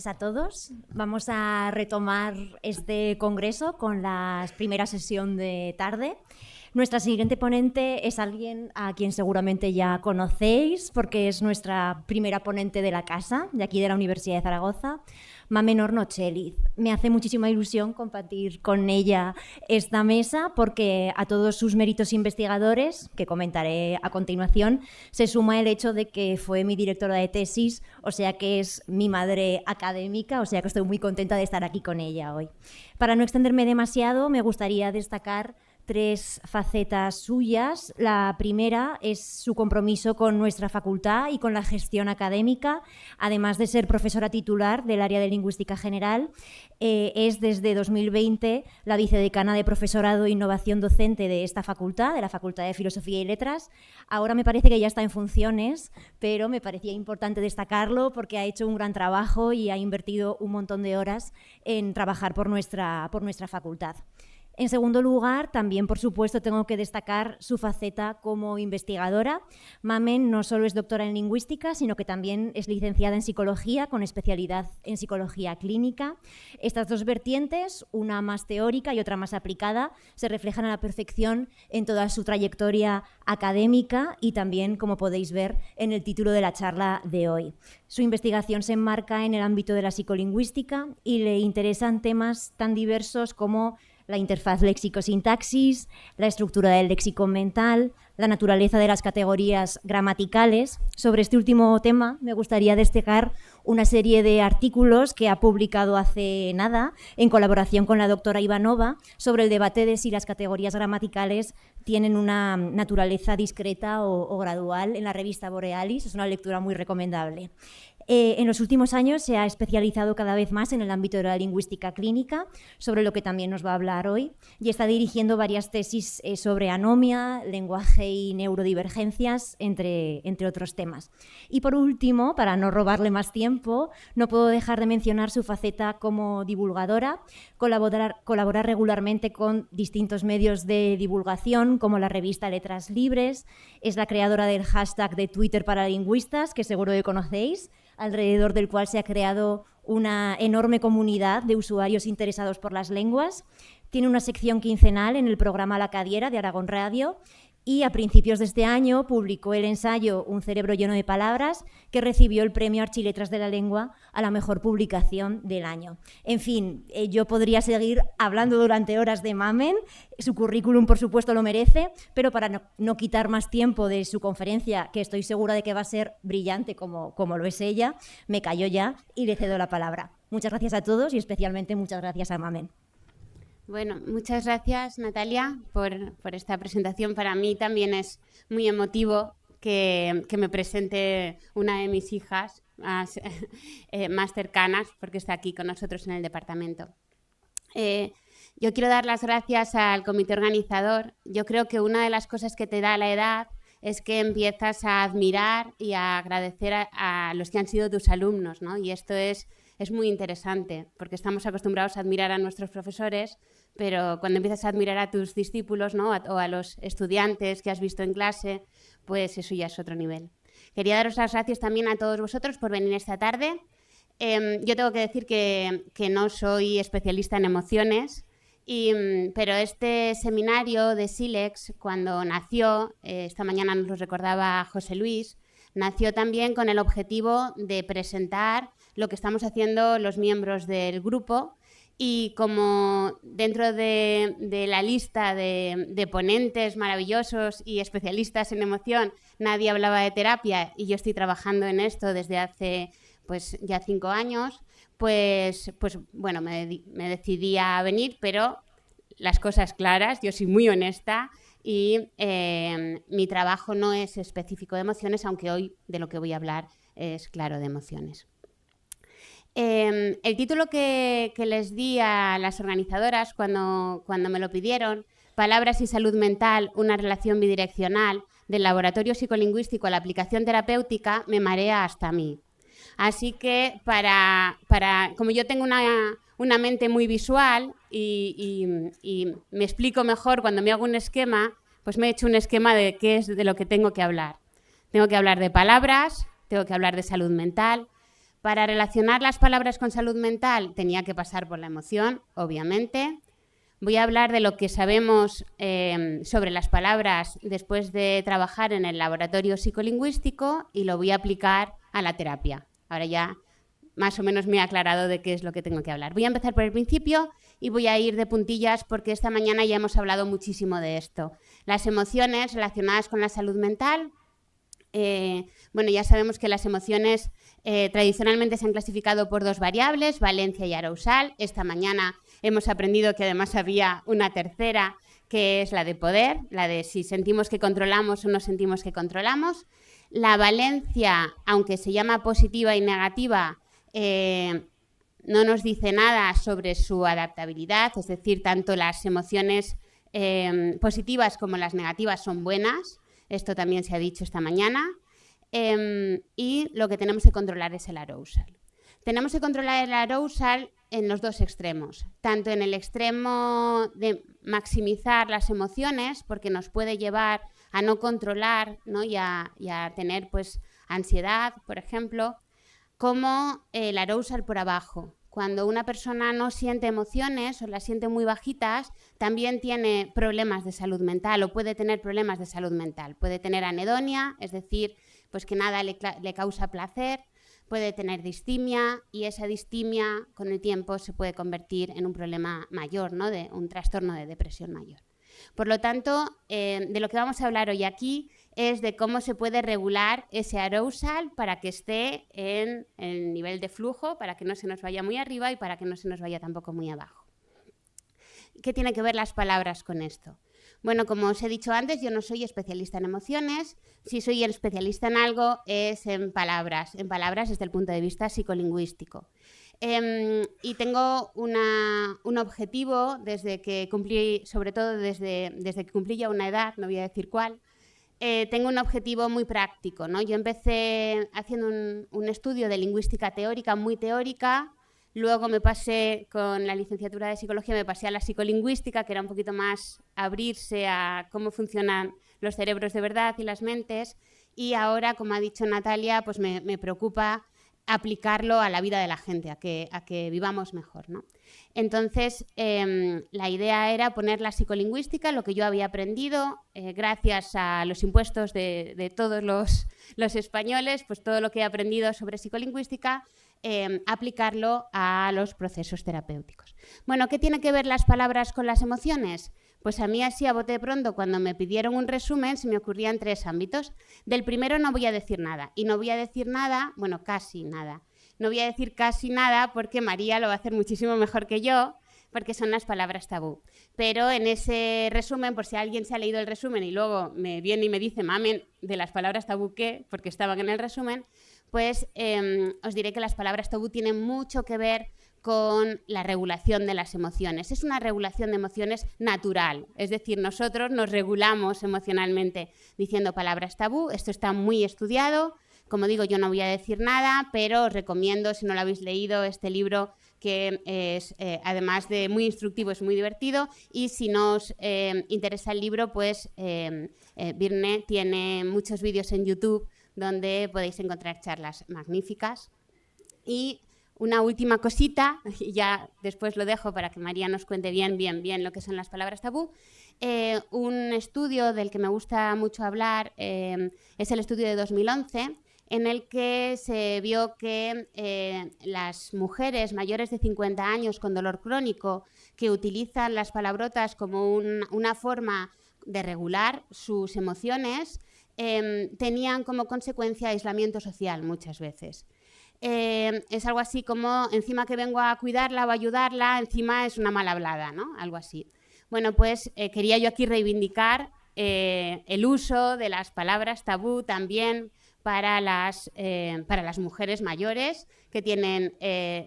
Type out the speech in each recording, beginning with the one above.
tardes a todos. Vamos a retomar este congreso con la primera sesión de tarde. Nuestra siguiente ponente es alguien a quien seguramente ya conocéis porque es nuestra primera ponente de la casa, de aquí de la Universidad de Zaragoza, Mamen Hornocheliz. Me hace muchísima ilusión compartir con ella esta mesa porque a todos sus méritos investigadores, que comentaré a continuación, se suma el hecho de que fue mi directora de tesis, o sea que es mi madre académica, o sea que estoy muy contenta de estar aquí con ella hoy. Para no extenderme demasiado, me gustaría destacar 3 facetas suyas. La primera es su compromiso con nuestra facultad y con la gestión académica, además de ser profesora titular del área de lingüística general. Es desde 2020 la vicedecana de profesorado e innovación docente de esta facultad, de la Facultad de Filosofía y Letras. Ahora me parece que ya está en funciones, pero me parecía importante destacarlo porque ha hecho un gran trabajo y ha invertido un montón de horas en trabajar por nuestra facultad. En segundo lugar, también, por supuesto, tengo que destacar su faceta como investigadora. Mamen no solo es doctora en lingüística, sino que también es licenciada en psicología, con especialidad en psicología clínica. Estas 2 vertientes, una más teórica y otra más aplicada, se reflejan a la perfección en toda su trayectoria académica y también, como podéis ver, en el título de la charla de hoy. Su investigación se enmarca en el ámbito de la psicolingüística y le interesan temas tan diversos como la interfaz léxico-sintaxis, la estructura del léxico mental, la naturaleza de las categorías gramaticales. Sobre este último tema me gustaría destacar una serie de artículos que ha publicado hace nada, en colaboración con la doctora Ivanova, sobre el debate de si las categorías gramaticales tienen una naturaleza discreta o gradual en la revista Borealis. Es una lectura muy recomendable. En los últimos años se ha especializado cada vez más en el ámbito de la lingüística clínica, sobre lo que también nos va a hablar hoy, y está dirigiendo varias tesis sobre anomia, lenguaje y neurodivergencias, entre otros temas. Y por último, para no robarle más tiempo, no puedo dejar de mencionar su faceta como divulgadora. Colabora regularmente con distintos medios de divulgación, como la revista Letras Libres, es la creadora del hashtag de Twitter para lingüistas, que seguro que conocéis, alrededor del cual se ha creado una enorme comunidad de usuarios interesados por las lenguas. Tiene una sección quincenal en el programa La Cadiera de Aragón Radio y a principios de este año publicó el ensayo Un cerebro lleno de palabras, que recibió el premio Archiletras de la Lengua a la mejor publicación del año. En fin, yo podría seguir hablando durante horas de Mamen. Su currículum, por supuesto, lo merece, pero para no quitar más tiempo de su conferencia, que estoy segura de que va a ser brillante como lo es ella, me callo ya y le cedo la palabra. Muchas gracias a todos y especialmente muchas gracias a Mamen. Bueno, muchas gracias, Natalia, por esta presentación. Para mí también es muy emotivo que me presente una de mis hijas más cercanas, porque está aquí con nosotros en el departamento. Yo quiero dar las gracias al comité organizador. Yo creo que una de las cosas que te da la edad es que empiezas a admirar y a agradecer a los que han sido tus alumnos, ¿no? Y esto es muy interesante, porque estamos acostumbrados a admirar a nuestros profesores, pero cuando empiezas a admirar a tus discípulos, ¿no? o a los estudiantes que has visto en clase, pues eso ya es otro nivel. Quería daros las gracias también a todos vosotros por venir esta tarde. Yo tengo que decir que no soy especialista en emociones, pero este seminario de SILEX, cuando nació, esta mañana nos lo recordaba José Luis, nació también con el objetivo de presentar lo que estamos haciendo los miembros del grupo, y como dentro de la lista de ponentes maravillosos y especialistas en emoción nadie hablaba de terapia y yo estoy trabajando en esto desde hace pues ya 5 años, pues bueno, me decidí a venir, pero las cosas claras, yo soy muy honesta y mi trabajo no es específico de emociones, aunque hoy de lo que voy a hablar es claro de emociones. El título que les di a las organizadoras cuando me lo pidieron, Palabras y salud mental, una relación bidireccional, del laboratorio psicolingüístico a la aplicación terapéutica, me marea hasta a mí. Así que como yo tengo una mente muy visual y me explico mejor cuando me hago un esquema, pues me he hecho un esquema de qué es de lo que tengo que hablar. Tengo que hablar de palabras, tengo que hablar de salud mental. Para relacionar las palabras con salud mental tenía que pasar por la emoción, obviamente. Voy a hablar de lo que sabemos sobre las palabras después de trabajar en el laboratorio psicolingüístico y lo voy a aplicar a la terapia. Ahora ya más o menos me he aclarado de qué es lo que tengo que hablar. Voy a empezar por el principio y voy a ir de puntillas porque esta mañana ya hemos hablado muchísimo de esto. Las emociones relacionadas con la salud mental. Bueno, ya sabemos que las emociones tradicionalmente se han clasificado por 2 variables, valencia y arousal. Esta mañana hemos aprendido que además había una tercera, que es la de poder, la de si sentimos que controlamos o no sentimos que controlamos. La valencia, aunque se llama positiva y negativa, no nos dice nada sobre su adaptabilidad, es decir, tanto las emociones positivas como las negativas son buenas, esto también se ha dicho esta mañana, y lo que tenemos que controlar es el arousal. Tenemos que controlar el arousal en los 2 extremos, tanto en el extremo de maximizar las emociones, porque nos puede llevar a no controlar, ¿no? y a tener pues, ansiedad, por ejemplo, como el arousal por abajo. Cuando una persona no siente emociones o las siente muy bajitas, también tiene problemas de salud mental o puede tener problemas de salud mental. Puede tener anedonia, es decir, pues que nada le causa placer, puede tener distimia y esa distimia con el tiempo se puede convertir en un problema mayor, ¿no? De un trastorno de depresión mayor. Por lo tanto, de lo que vamos a hablar hoy aquí es de cómo se puede regular ese arousal para que esté en el nivel de flujo, para que no se nos vaya muy arriba y para que no se nos vaya tampoco muy abajo. ¿Qué tiene que ver las palabras con esto? Bueno, como os he dicho antes, yo no soy especialista en emociones. Si soy especialista en algo es en palabras desde el punto de vista psicolingüístico. Y tengo un objetivo desde que cumplí, sobre todo desde que cumplí ya una edad, no voy a decir cuál. Tengo un objetivo muy práctico, ¿no? Yo empecé haciendo un estudio de lingüística teórica, muy teórica. Luego me pasé con la licenciatura de psicología, me pasé a la psicolingüística, que era un poquito más abrirse a cómo funcionan los cerebros de verdad y las mentes. Y ahora, como ha dicho Natalia, pues me preocupa aplicarlo a la vida de la gente, a que vivamos mejor, ¿no? Entonces, la idea era poner la psicolingüística, lo que yo había aprendido, gracias a los impuestos de todos los españoles, pues todo lo que he aprendido sobre psicolingüística, aplicarlo a los procesos terapéuticos. Bueno, ¿qué tiene que ver las palabras con las emociones? Pues a mí así a bote de pronto, cuando me pidieron un resumen, se me ocurrían 3 ámbitos. Del primero no voy a decir nada. Y no voy a decir nada, bueno, casi nada. No voy a decir casi nada porque María lo va a hacer muchísimo mejor que yo, porque son las palabras tabú. Pero en ese resumen, por si alguien se ha leído el resumen y luego me viene y me dice, mamen, de las palabras tabú, ¿qué? Porque estaban en el resumen, pues os diré que las palabras tabú tienen mucho que ver con la regulación de las emociones. Es una regulación de emociones natural, es decir, nosotros nos regulamos emocionalmente diciendo palabras tabú. Esto está muy estudiado. Como digo, yo no voy a decir nada, pero os recomiendo, si no lo habéis leído, este libro que es, además de muy instructivo, es muy divertido. Y si no os interesa el libro, pues Virne tiene muchos vídeos en YouTube donde podéis encontrar charlas magníficas. Y una última cosita, y ya después lo dejo para que María nos cuente bien lo que son las palabras tabú. Un estudio del que me gusta mucho hablar es el estudio de 2011, en el que se vio que las mujeres mayores de 50 años con dolor crónico que utilizan las palabrotas como una forma de regular sus emociones tenían como consecuencia aislamiento social muchas veces. Es algo así como, encima que vengo a cuidarla o a ayudarla, encima es una mal hablada, ¿no? Algo así. Bueno, pues quería yo aquí reivindicar el uso de las palabras tabú también para las mujeres mayores que tienen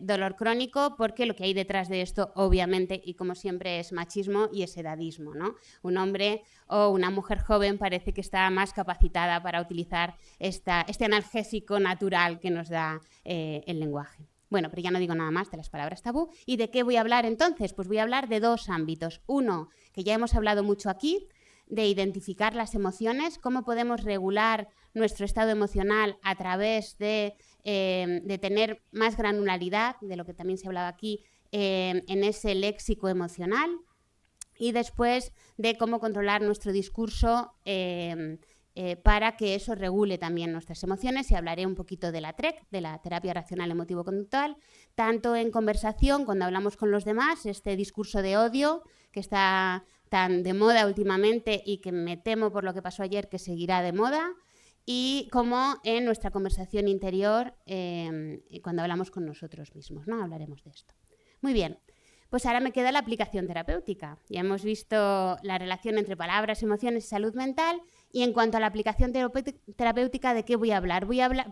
dolor crónico, porque lo que hay detrás de esto, obviamente, y como siempre, es machismo y es edadismo, ¿no? Un hombre o una mujer joven parece que está más capacitada para utilizar este analgésico natural que nos da el lenguaje. Bueno, pero ya no digo nada más de las palabras tabú. ¿Y de qué voy a hablar entonces? Pues voy a hablar de 2 ámbitos. Uno, que ya hemos hablado mucho aquí, de identificar las emociones, cómo podemos regular nuestro estado emocional a través de tener más granularidad, de lo que también se hablaba aquí, en ese léxico emocional, y después de cómo controlar nuestro discurso para que eso regule también nuestras emociones, y hablaré un poquito de la TREC, de la terapia racional emotivo-conductual, tanto en conversación, cuando hablamos con los demás, este discurso de odio que está tan de moda últimamente y que me temo por lo que pasó ayer que seguirá de moda, y como en nuestra conversación interior cuando hablamos con nosotros mismos, ¿no? Hablaremos de esto. Muy bien. Pues ahora me queda la aplicación terapéutica. Ya hemos visto la relación entre palabras, emociones y salud mental. Y en cuanto a la aplicación terapéutica, ¿de qué voy a hablar?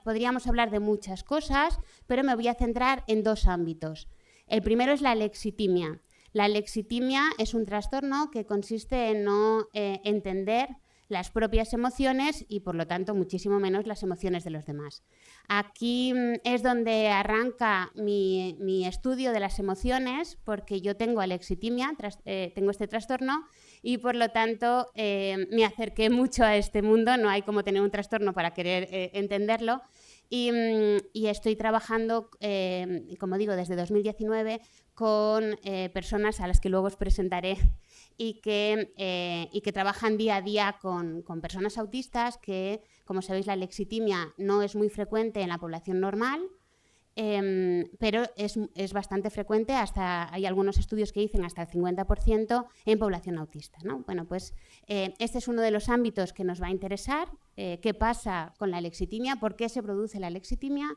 Podríamos hablar de muchas cosas, pero me voy a centrar en 2 ámbitos. El primero es la alexitimia. La alexitimia es un trastorno que consiste en no entender las propias emociones y, por lo tanto, muchísimo menos las emociones de los demás. Aquí es donde arranca mi estudio de las emociones, porque yo tengo alexitimia, tengo este trastorno, y por lo tanto me acerqué mucho a este mundo. No hay como tener un trastorno para querer entenderlo. Y estoy trabajando, como digo, desde 2019 con personas a las que luego os presentaré y que trabajan día a día con personas autistas que, como sabéis, la alexitimia no es muy frecuente en la población normal, pero es bastante frecuente, hay algunos estudios que dicen hasta el 50% en población autista, ¿no? Bueno, pues este es uno de los ámbitos que nos va a interesar, qué pasa con la alexitimia, por qué se produce la alexitimia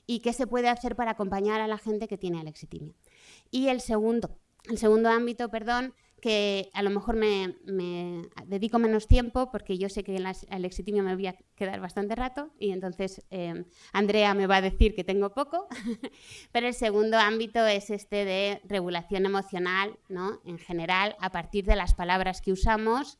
y qué se puede hacer para acompañar a la gente que tiene alexitimia. Y el segundo ámbito, que a lo mejor me dedico menos tiempo, porque yo sé que en la alexitimia me voy a quedar bastante rato, y entonces Andrea me va a decir que tengo poco, pero el segundo ámbito es este de regulación emocional, ¿no? En general, a partir de las palabras que usamos,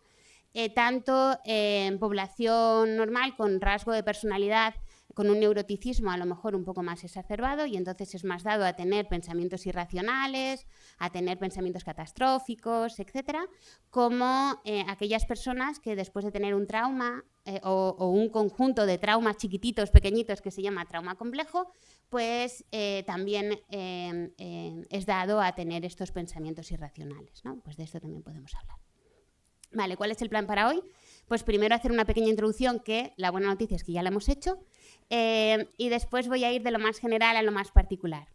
tanto en población normal con rasgo de personalidad, con un neuroticismo a lo mejor un poco más exacerbado, y entonces es más dado a tener pensamientos irracionales, a tener pensamientos catastróficos, etcétera, como aquellas personas que después de tener un trauma o un conjunto de traumas chiquititos, pequeñitos, que se llama trauma complejo, pues también es dado a tener estos pensamientos irracionales, ¿no? Pues de esto también podemos hablar. Vale, ¿cuál es el plan para hoy? Pues primero hacer una pequeña introducción, que la buena noticia es que ya la hemos hecho, y después voy a ir de lo más general a lo más particular.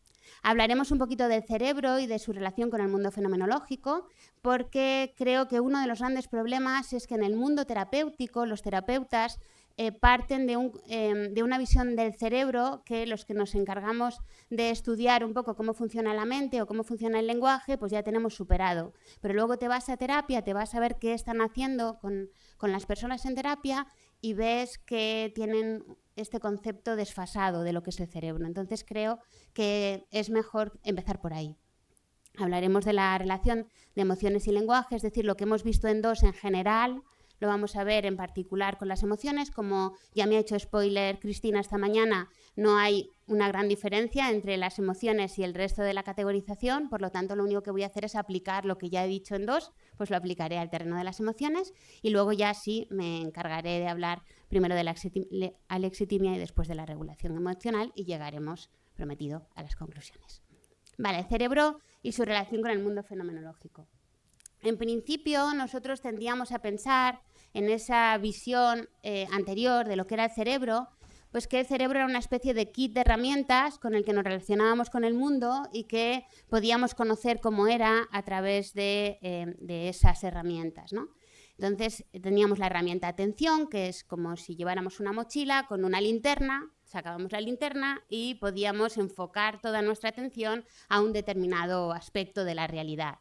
Hablaremos un poquito del cerebro y de su relación con el mundo fenomenológico, porque creo que uno de los grandes problemas es que en el mundo terapéutico los terapeutas parten de una visión del cerebro que los que nos encargamos de estudiar un poco cómo funciona la mente o cómo funciona el lenguaje, pues ya tenemos superado. Pero luego te vas a terapia, te vas a ver qué están haciendo con las personas en terapia y ves que tienen este concepto desfasado de lo que es el cerebro. Entonces creo que es mejor empezar por ahí. Hablaremos de la relación de emociones y lenguaje, es decir, lo que hemos visto en 2 en general, lo vamos a ver en particular con las emociones. Como ya me ha hecho spoiler Cristina esta mañana, no hay una gran diferencia entre las emociones y el resto de la categorización, por lo tanto lo único que voy a hacer es aplicar lo que ya he dicho en 2, pues lo aplicaré al terreno de las emociones, y luego ya sí me encargaré de hablar primero de la alexitimia y después de la regulación emocional, y llegaremos, prometido, a las conclusiones. Vale, el cerebro y su relación con el mundo fenomenológico. En principio, nosotros tendríamos a pensar en esa visión anterior de lo que era el cerebro, pues que el cerebro era una especie de kit de herramientas con el que nos relacionábamos con el mundo y que podíamos conocer cómo era a través de esas herramientas, ¿no? Entonces teníamos la herramienta atención, que es como si lleváramos una mochila con una linterna, sacábamos la linterna y podíamos enfocar toda nuestra atención a un determinado aspecto de la realidad.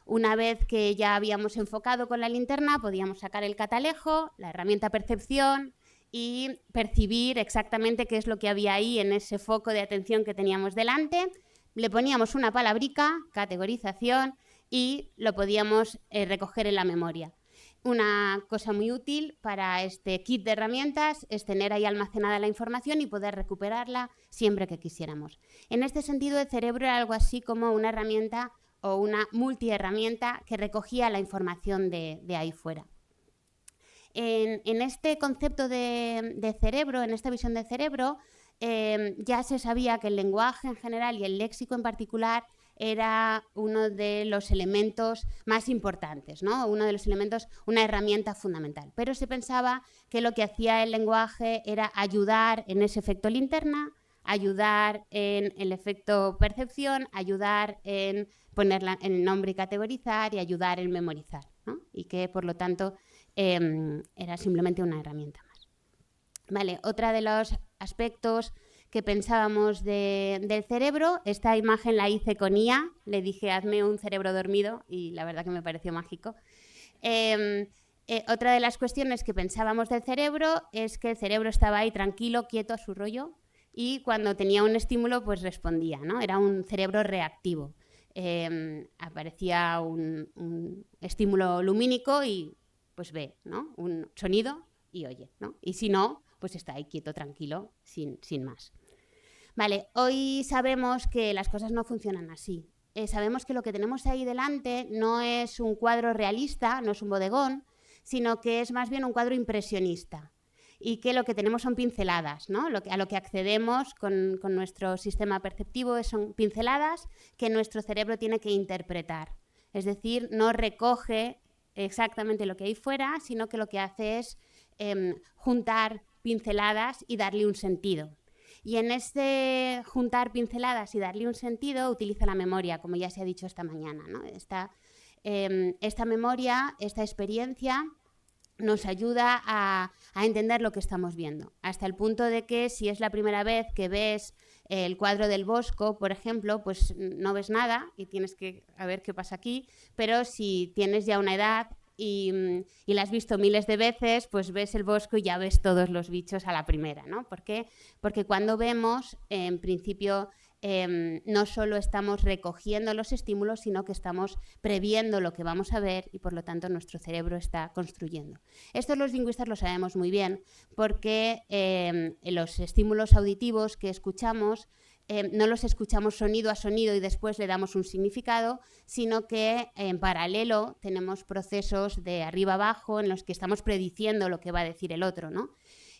Una vez que ya habíamos enfocado con la linterna, podíamos sacar el catalejo, la herramienta percepción, y percibir exactamente qué es lo que había ahí en ese foco de atención que teníamos delante. Le poníamos una palabrica, categorización, y lo podíamos recoger en la memoria. Una cosa muy útil para este kit de herramientas es tener ahí almacenada la información y poder recuperarla siempre que quisiéramos. En este sentido, el cerebro era algo así como una herramienta o una multiherramienta que recogía la información de ahí fuera. En este concepto de cerebro, en esta visión de cerebro, ya se sabía que el lenguaje en general y el léxico en particular era uno de los elementos más importantes, ¿no? Uno de los elementos, una herramienta fundamental. Pero se pensaba que lo que hacía el lenguaje era ayudar en ese efecto linterna, ayudar en el efecto percepción, ayudar en poner en el nombre y categorizar y ayudar en memorizar, ¿no? Y que, por lo tanto, era simplemente una herramienta más. Vale, otra de los aspectos que pensábamos del cerebro, esta imagen la hice con IA, le dije hazme un cerebro dormido y la verdad que me pareció mágico. Otra de las cuestiones que pensábamos del cerebro es que el cerebro estaba ahí tranquilo, quieto a su rollo y cuando tenía un estímulo pues respondía, ¿no? Era un cerebro reactivo. Aparecía un estímulo lumínico y pues ve, ¿no? Un sonido y oye, ¿no? Y si no, pues está ahí quieto, tranquilo, sin más. Vale, hoy sabemos que las cosas no funcionan así. Sabemos que lo que tenemos ahí delante no es un cuadro realista, no es un bodegón, sino que es más bien un cuadro impresionista. Y que lo que tenemos son pinceladas, ¿no? A lo que accedemos con nuestro sistema perceptivo son pinceladas que nuestro cerebro tiene que interpretar. Es decir, no recoge exactamente lo que hay fuera, sino que lo que hace es juntar pinceladas y darle un sentido. Y en este juntar pinceladas y darle un sentido utiliza la memoria, como ya se ha dicho esta mañana, ¿no? Esta memoria, esta experiencia nos ayuda a entender lo que estamos viendo, hasta el punto de que si es la primera vez que ves el cuadro del Bosco, por ejemplo, pues no ves nada y tienes que a ver qué pasa aquí, pero si tienes ya una edad y la has visto miles de veces, pues ves el Bosco y ya ves todos los bichos a la primera, ¿no? ¿Por qué? Porque cuando vemos, en principio, no solo estamos recogiendo los estímulos, sino que estamos previendo lo que vamos a ver y por lo tanto nuestro cerebro está construyendo. Esto los lingüistas lo sabemos muy bien porque los estímulos auditivos que escuchamos no los escuchamos sonido a sonido y después le damos un significado, sino que en paralelo tenemos procesos de arriba abajo en los que estamos prediciendo lo que va a decir el otro, ¿no?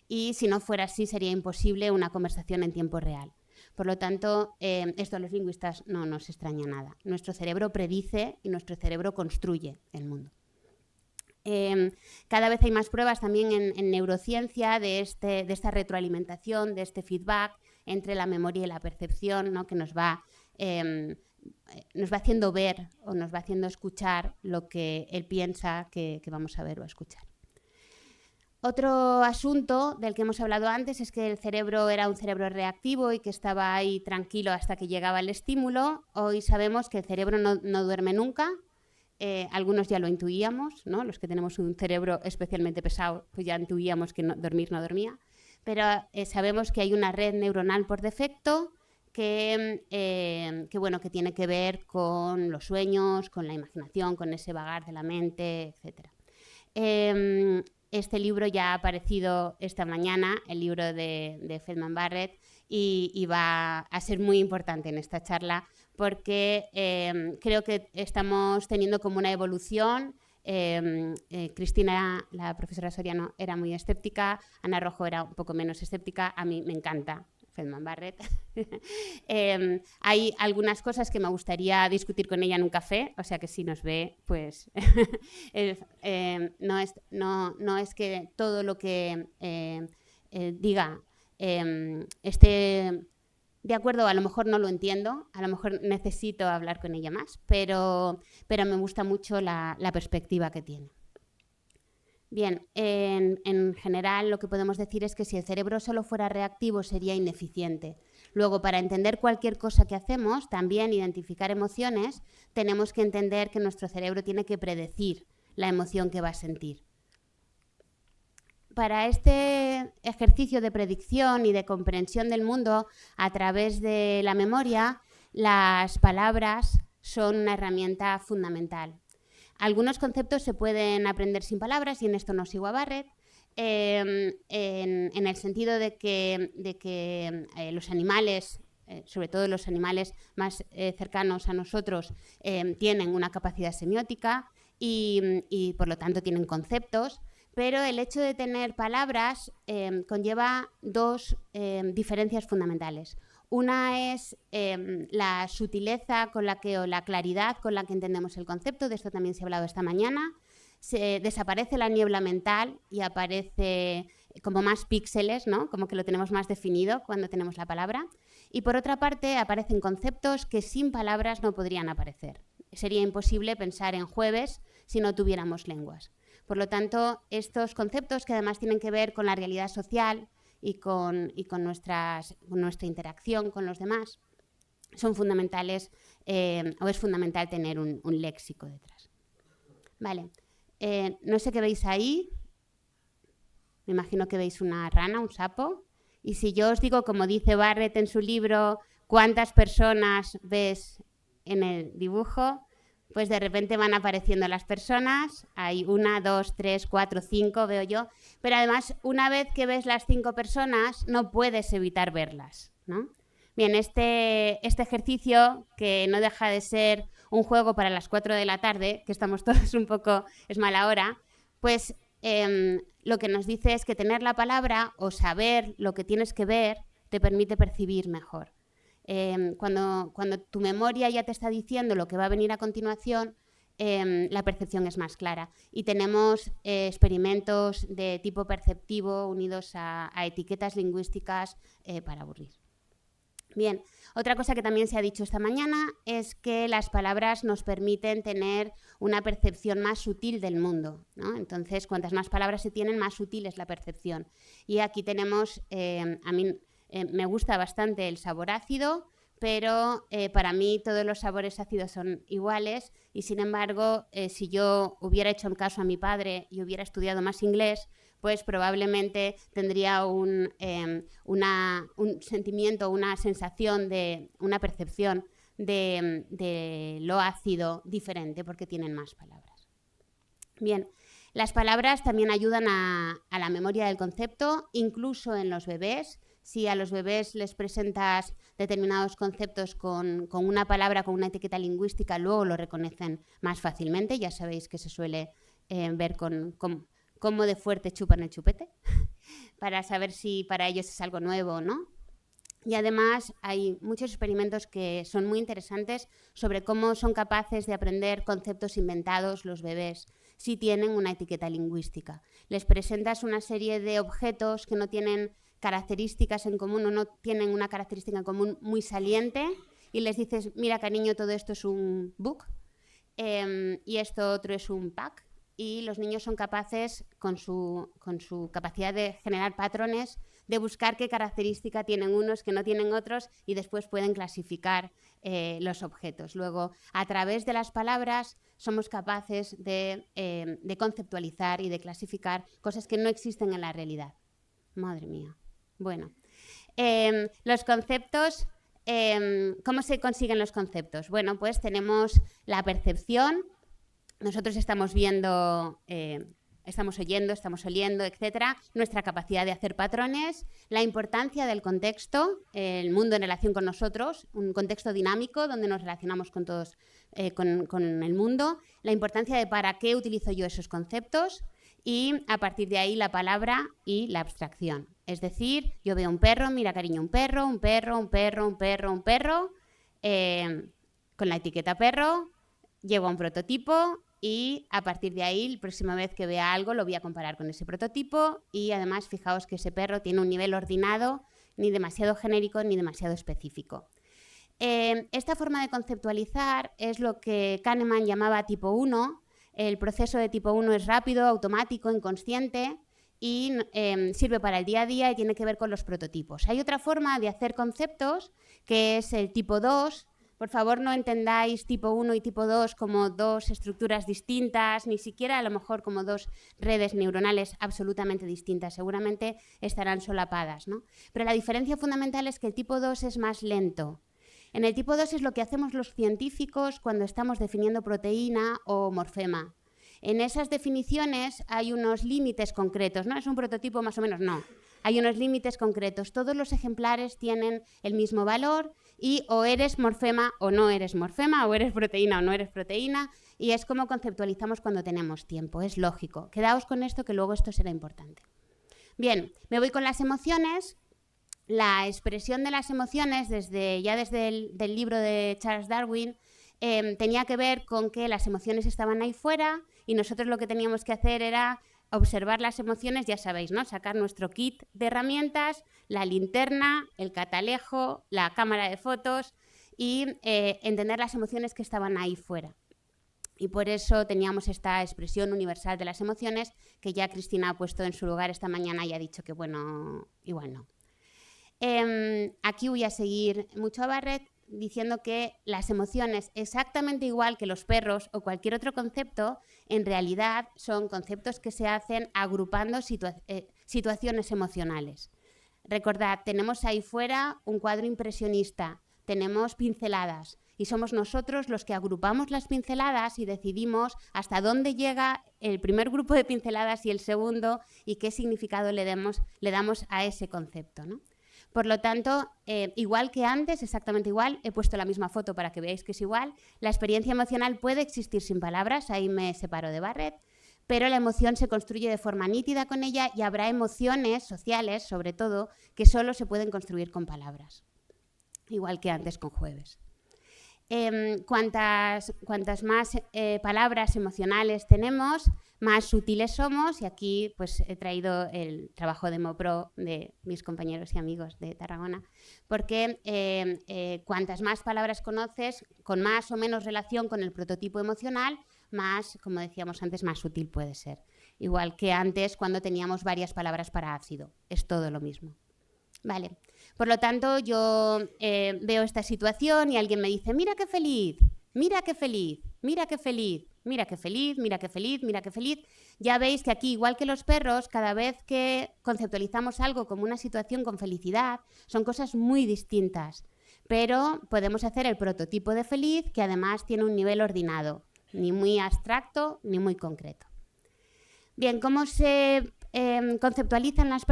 Y si no fuera así sería imposible una conversación en tiempo real. Por lo tanto, esto a los lingüistas no nos extraña nada. Nuestro cerebro predice y nuestro cerebro construye el mundo. Cada vez hay más pruebas también en neurociencia de esta retroalimentación, de este feedback entre la memoria y la percepción, ¿no? Que nos va haciendo ver o nos va haciendo escuchar lo que él piensa que vamos a ver o a escuchar. Otro asunto del que hemos hablado antes es que el cerebro era un cerebro reactivo y que estaba ahí tranquilo hasta que llegaba el estímulo. Hoy sabemos que el cerebro no duerme nunca. Algunos ya lo intuíamos, ¿no? Los que tenemos un cerebro especialmente pesado, pues ya intuíamos que dormir no dormía. Pero sabemos que hay una red neuronal por defecto que tiene que ver con los sueños, con la imaginación, con ese vagar de la mente, etc. Este libro ya ha aparecido esta mañana, el libro de Feldman Barrett, y va a ser muy importante en esta charla porque creo que estamos teniendo como una evolución. Cristina, la profesora Soriano, era muy escéptica, Ana Rojo era un poco menos escéptica, a mí me encanta Feldman Barrett. Hay algunas cosas que me gustaría discutir con ella en un café, o sea que si nos ve, pues no es que todo lo que diga esté de acuerdo, a lo mejor no lo entiendo, a lo mejor necesito hablar con ella más, pero me gusta mucho la perspectiva que tiene. Bien, en general lo que podemos decir es que si el cerebro solo fuera reactivo sería ineficiente. Luego, para entender cualquier cosa que hacemos, también identificar emociones, tenemos que entender que nuestro cerebro tiene que predecir la emoción que va a sentir. Para este ejercicio de predicción y de comprensión del mundo a través de la memoria, las palabras son una herramienta fundamental. Algunos conceptos se pueden aprender sin palabras y en esto no sigo a Barrett, en el sentido de que los animales, sobre todo los animales más cercanos a nosotros, tienen una capacidad semiótica y por lo tanto tienen conceptos, pero el hecho de tener palabras conlleva dos diferencias fundamentales. Una es la sutileza con la que, o la claridad con la que entendemos el concepto, de esto también se ha hablado esta mañana. Desaparece la niebla mental y aparece como más píxeles, ¿no? Como que lo tenemos más definido cuando tenemos la palabra. Y por otra parte aparecen conceptos que sin palabras no podrían aparecer. Sería imposible pensar en jueves si no tuviéramos lenguas. Por lo tanto, estos conceptos, que además tienen que ver con la realidad social y con nuestra interacción con los demás, son fundamentales, o es fundamental tener un léxico detrás. Vale. No sé qué veis ahí. Me imagino que veis una rana, un sapo. Y si yo os digo, como dice Barrett en su libro, ¿cuántas personas ves en el dibujo? Pues de repente van apareciendo las personas. Hay 1, 2, 3, 4, 5, veo yo. Pero además, una vez que ves las 5 personas, no puedes evitar verlas, ¿no? Bien, este ejercicio, que no deja de ser un juego para las 4 de la tarde, que estamos todos un poco, es mala hora, pues lo que nos dice es que tener la palabra o saber lo que tienes que ver te permite percibir mejor. Cuando tu memoria ya te está diciendo lo que va a venir a continuación, la percepción es más clara. Y tenemos experimentos de tipo perceptivo unidos a etiquetas lingüísticas para aburrir. Bien, otra cosa que también se ha dicho esta mañana es que las palabras nos permiten tener una percepción más sutil del mundo, ¿no? Entonces, cuantas más palabras se tienen, más sutil es la percepción. Y aquí tenemos, a mí me gusta bastante el sabor ácido, pero para mí todos los sabores ácidos son iguales y, sin embargo, si yo hubiera hecho caso a mi padre y hubiera estudiado más inglés, pues probablemente tendría un sentimiento, una sensación, una percepción de lo ácido diferente, porque tienen más palabras. Bien, las palabras también ayudan a la memoria del concepto, incluso en los bebés. Si a los bebés les presentas determinados conceptos con una palabra, con una etiqueta lingüística, luego lo reconocen más fácilmente. Ya sabéis que se suele ver con cómo de fuerte chupan el chupete, para saber si para ellos es algo nuevo o no. Y además hay muchos experimentos que son muy interesantes sobre cómo son capaces de aprender conceptos inventados los bebés si tienen una etiqueta lingüística. Les presentas una serie de objetos que no tienen características en común o no tienen una característica en común muy saliente y les dices, mira cariño, todo esto es un book y esto otro es un pack. Y los niños son capaces, con su capacidad de generar patrones, de buscar qué característica tienen unos que no tienen otros y después pueden clasificar los objetos. Luego, a través de las palabras, somos capaces de conceptualizar y de clasificar cosas que no existen en la realidad. Madre mía. Bueno, los conceptos, ¿cómo se consiguen los conceptos? Bueno, pues tenemos la percepción. Nosotros estamos viendo, estamos oyendo, estamos oliendo, etcétera, nuestra capacidad de hacer patrones, la importancia del contexto, el mundo en relación con nosotros, un contexto dinámico donde nos relacionamos con todos, con el mundo, la importancia de para qué utilizo yo esos conceptos y a partir de ahí la palabra y la abstracción. Es decir, yo veo un perro, mira cariño, un perro, un perro, un perro, un perro, un perro, con la etiqueta perro, llego a un prototipo. Y a partir de ahí, la próxima vez que vea algo, lo voy a comparar con ese prototipo y además fijaos que ese perro tiene un nivel ordinado, ni demasiado genérico ni demasiado específico. Esta forma de conceptualizar es lo que Kahneman llamaba tipo 1. El proceso de tipo 1 es rápido, automático, inconsciente y sirve para el día a día y tiene que ver con los prototipos. Hay otra forma de hacer conceptos que es el tipo 2. Por favor, no entendáis tipo 1 y tipo 2 como dos estructuras distintas, ni siquiera a lo mejor como dos redes neuronales absolutamente distintas. Seguramente estarán solapadas, ¿no? Pero la diferencia fundamental es que el tipo 2 es más lento. En el tipo 2 es lo que hacemos los científicos cuando estamos definiendo proteína o morfema. En esas definiciones hay unos límites concretos, ¿no? Es un prototipo más o menos, no. Hay unos límites concretos. Todos los ejemplares tienen el mismo valor y o eres morfema o no eres morfema, o eres proteína o no eres proteína, y es como conceptualizamos cuando tenemos tiempo, es lógico. Quedaos con esto, que luego esto será importante. Bien, me voy con las emociones. La expresión de las emociones, desde el libro de Charles Darwin, tenía que ver con que las emociones estaban ahí fuera y nosotros lo que teníamos que hacer era observar las emociones, ya sabéis, ¿no? Sacar nuestro kit de herramientas, la linterna, el catalejo, la cámara de fotos y entender las emociones que estaban ahí fuera. Y por eso teníamos esta expresión universal de las emociones que ya Cristina ha puesto en su lugar esta mañana y ha dicho que, bueno, igual no. Aquí voy a seguir mucho a Barrett diciendo que las emociones, exactamente igual que los perros o cualquier otro concepto, en realidad son conceptos que se hacen agrupando situaciones emocionales. Recordad, tenemos ahí fuera un cuadro impresionista, tenemos pinceladas y somos nosotros los que agrupamos las pinceladas y decidimos hasta dónde llega el primer grupo de pinceladas y el segundo y qué significado le damos a ese concepto, ¿no? Por lo tanto, igual que antes, exactamente igual, he puesto la misma foto para que veáis que es igual, la experiencia emocional puede existir sin palabras, ahí me separo de Barrett, pero la emoción se construye de forma nítida con ella y habrá emociones sociales, sobre todo, que solo se pueden construir con palabras, igual que antes con jueves. Cuantas más palabras emocionales tenemos, más sutiles somos, y aquí pues he traído el trabajo de Mopro de mis compañeros y amigos de Tarragona, porque cuantas más palabras conoces, con más o menos relación con el prototipo emocional, más, como decíamos antes, más sutil puede ser. Igual que antes cuando teníamos varias palabras para ácido, es todo lo mismo. Vale. Por lo tanto, yo veo esta situación y alguien me dice, mira qué feliz, mira qué feliz, mira qué feliz, mira qué feliz, mira qué feliz, mira qué feliz. Ya veis que aquí, igual que los perros, cada vez que conceptualizamos algo como una situación con felicidad, son cosas muy distintas. Pero podemos hacer el prototipo de feliz, que además tiene un nivel ordinado, ni muy abstracto ni muy concreto. Bien, ¿cómo se conceptualizan las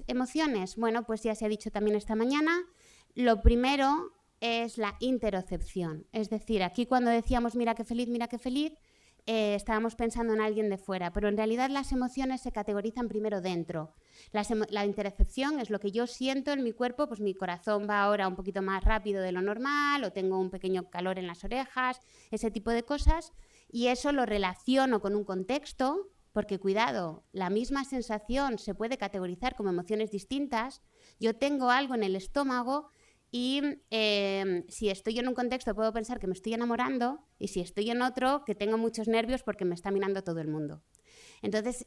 emociones? Bueno, pues ya se ha dicho también esta mañana. Lo primero es la interocepción. Es decir, aquí cuando decíamos mira qué feliz, estábamos pensando en alguien de fuera, pero en realidad las emociones se categorizan primero dentro. La interocepción es lo que yo siento en mi cuerpo, pues mi corazón va ahora un poquito más rápido de lo normal o tengo un pequeño calor en las orejas, ese tipo de cosas, y eso lo relaciono con un contexto. Porque, cuidado, la misma sensación se puede categorizar como emociones distintas. Yo tengo algo en el estómago y si estoy en un contexto puedo pensar que me estoy enamorando y si estoy en otro que tengo muchos nervios porque me está mirando todo el mundo. Entonces,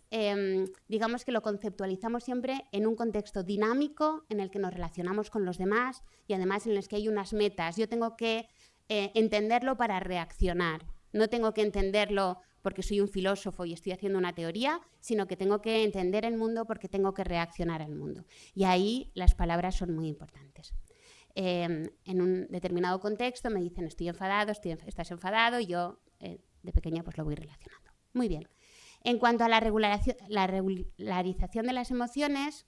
digamos que lo conceptualizamos siempre en un contexto dinámico en el que nos relacionamos con los demás y además en el que hay unas metas. Yo tengo que entenderlo para reaccionar. No tengo que entenderlo porque soy un filósofo y estoy haciendo una teoría, sino que tengo que entender el mundo porque tengo que reaccionar al mundo. Y ahí las palabras son muy importantes. En un determinado contexto me dicen estoy enfadado, estás enfadado, y yo de pequeña pues lo voy relacionando. Muy bien. En cuanto a la regularización de las emociones,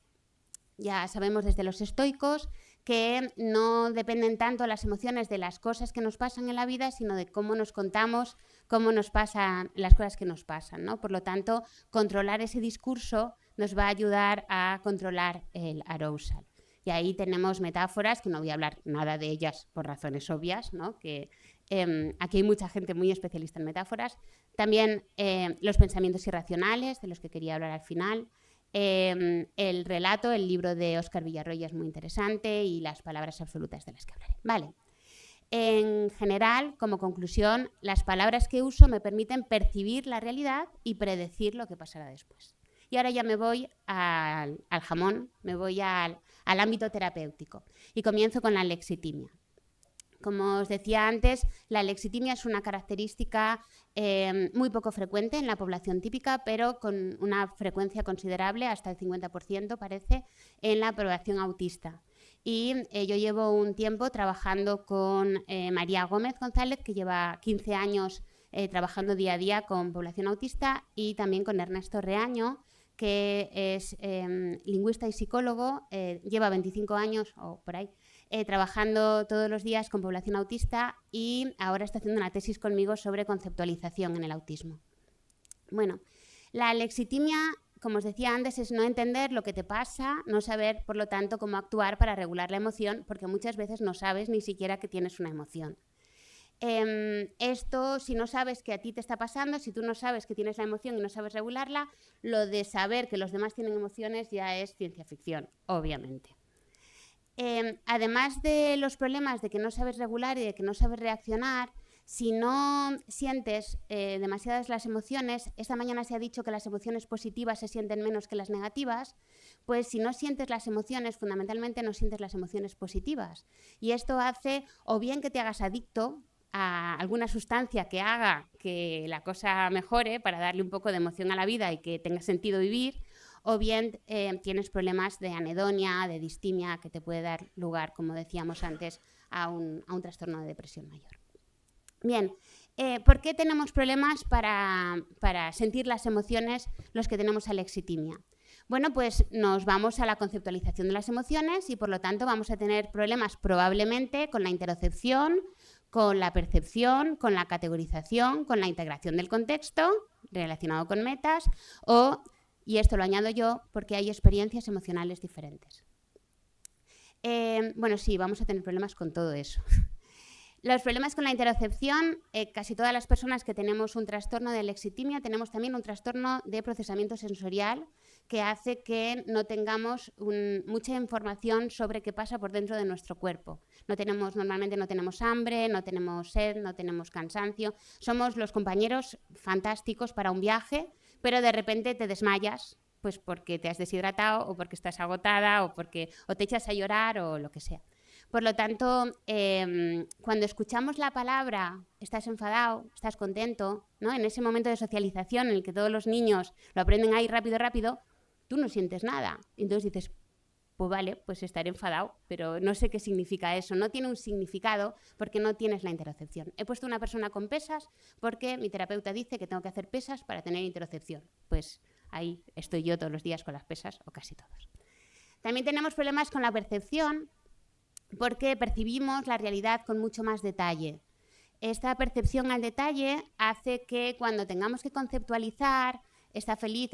ya sabemos desde los estoicos que no dependen tanto las emociones de las cosas que nos pasan en la vida, sino de cómo nos contamos, cómo nos pasan las cosas que nos pasan, ¿no? Por lo tanto, controlar ese discurso nos va a ayudar a controlar el arousal. Y ahí tenemos metáforas, que no voy a hablar nada de ellas por razones obvias, ¿no? Que aquí hay mucha gente muy especialista en metáforas. También los pensamientos irracionales, de los que quería hablar al final. El relato, el libro de Óscar Villarroya es muy interesante y las palabras absolutas de las que hablaré. Vale. En general, como conclusión, las palabras que uso me permiten percibir la realidad y predecir lo que pasará después. Y ahora ya me voy al jamón, me voy al ámbito terapéutico y comienzo con la lexitimia. Como os decía antes, la lexitimia es una característica muy poco frecuente en la población típica, pero con una frecuencia considerable, hasta el 50% parece, en la población autista. Y yo llevo un tiempo trabajando con María Gómez González, que lleva 15 años trabajando día a día con población autista, y también con Ernesto Reaño, que es lingüista y psicólogo, lleva 25 años o por ahí, trabajando todos los días con población autista y ahora está haciendo una tesis conmigo sobre conceptualización en el autismo. Bueno, la alexitimia, como os decía antes, es no entender lo que te pasa, no saber, por lo tanto, cómo actuar para regular la emoción, porque muchas veces no sabes ni siquiera que tienes una emoción. Esto, si no sabes que a ti te está pasando, si tú no sabes que tienes la emoción y no sabes regularla, lo de saber que los demás tienen emociones ya es ciencia ficción, obviamente. Además de los problemas de que no sabes regular y de que no sabes reaccionar, si no sientes demasiadas las emociones, esta mañana se ha dicho que las emociones positivas se sienten menos que las negativas, pues si no sientes las emociones, fundamentalmente no sientes las emociones positivas. Y esto hace o bien que te hagas adicto a alguna sustancia que haga que la cosa mejore para darle un poco de emoción a la vida y que tenga sentido vivir, o bien tienes problemas de anedonia, de distimia, que te puede dar lugar, como decíamos antes, a un trastorno de depresión mayor. Bien, ¿por qué tenemos problemas para sentir las emociones los que tenemos alexitimia? Bueno, pues nos vamos a la conceptualización de las emociones y por lo tanto vamos a tener problemas probablemente con la interocepción, con la percepción, con la categorización, con la integración del contexto relacionado con metas y esto lo añado yo porque hay experiencias emocionales diferentes. Bueno, sí, vamos a tener problemas con todo eso. Los problemas con la interocepción, casi todas las personas que tenemos un trastorno de alexitimia tenemos también un trastorno de procesamiento sensorial que hace que no tengamos mucha información sobre qué pasa por dentro de nuestro cuerpo. Normalmente no tenemos hambre, no tenemos sed, no tenemos cansancio. Somos los compañeros fantásticos para un viaje, pero de repente te desmayas, pues porque te has deshidratado o porque estás agotada o te echas a llorar o lo que sea. Por lo tanto, cuando escuchamos la palabra estás enfadado, estás contento, ¿no? En ese momento de socialización en el que todos los niños lo aprenden ahí rápido, tú no sientes nada. Entonces dices, pues vale, pues estaré enfadado, pero no sé qué significa eso. No tiene un significado porque no tienes la interocepción. He puesto una persona con pesas porque mi terapeuta dice que tengo que hacer pesas para tener interocepción. Pues ahí estoy yo todos los días con las pesas, o casi todos. También tenemos problemas con la percepción, porque percibimos la realidad con mucho más detalle. Esta percepción al detalle hace que cuando tengamos que conceptualizar está feliz,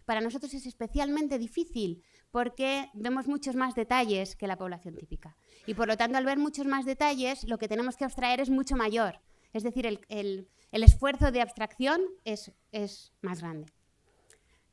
para nosotros es especialmente difícil porque vemos muchos más detalles que la población típica. Y por lo tanto, al ver muchos más detalles, lo que tenemos que abstraer es mucho mayor. Es decir, el esfuerzo de abstracción es más grande.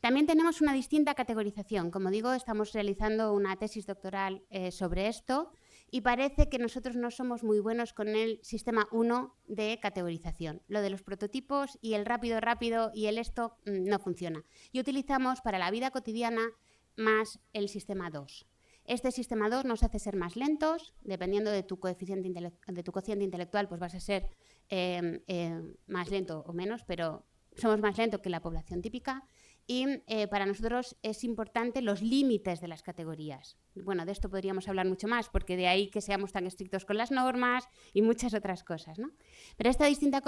También tenemos una distinta categorización. Como digo, estamos realizando una tesis doctoral sobre esto y parece que nosotros no somos muy buenos con el sistema 1 de categorización. Lo de los prototipos y el rápido y el esto no funciona. Y utilizamos para la vida cotidiana más el sistema 2. Este sistema 2 nos hace ser más lentos, dependiendo de tu cociente intelectual, pues vas a ser más lento o menos, pero somos más lentos que la población típica. Y para nosotros es importante los límites de las categorías. Bueno, de esto podríamos hablar mucho más, porque de ahí que seamos tan estrictos con las normas y muchas otras cosas, ¿no? Pero esta distinta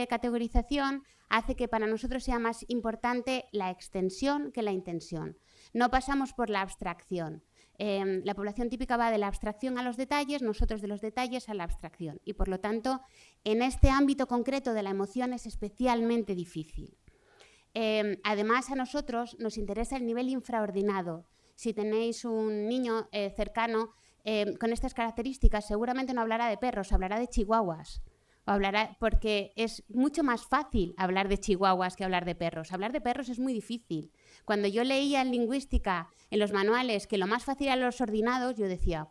categorización hace que para nosotros sea más importante la extensión que la intención. No pasamos por la abstracción. La población típica va de la abstracción a los detalles, nosotros de los detalles a la abstracción. Y por lo tanto, en este ámbito concreto de la emoción es especialmente difícil. Además, a nosotros nos interesa el nivel infraordinado. Si tenéis un niño cercano con estas características, seguramente no hablará de perros, hablará de chihuahuas. Porque es mucho más fácil hablar de chihuahuas que hablar de perros. Hablar de perros es muy difícil. Cuando yo leía en lingüística, en los manuales, que lo más fácil eran los ordinados, yo decía,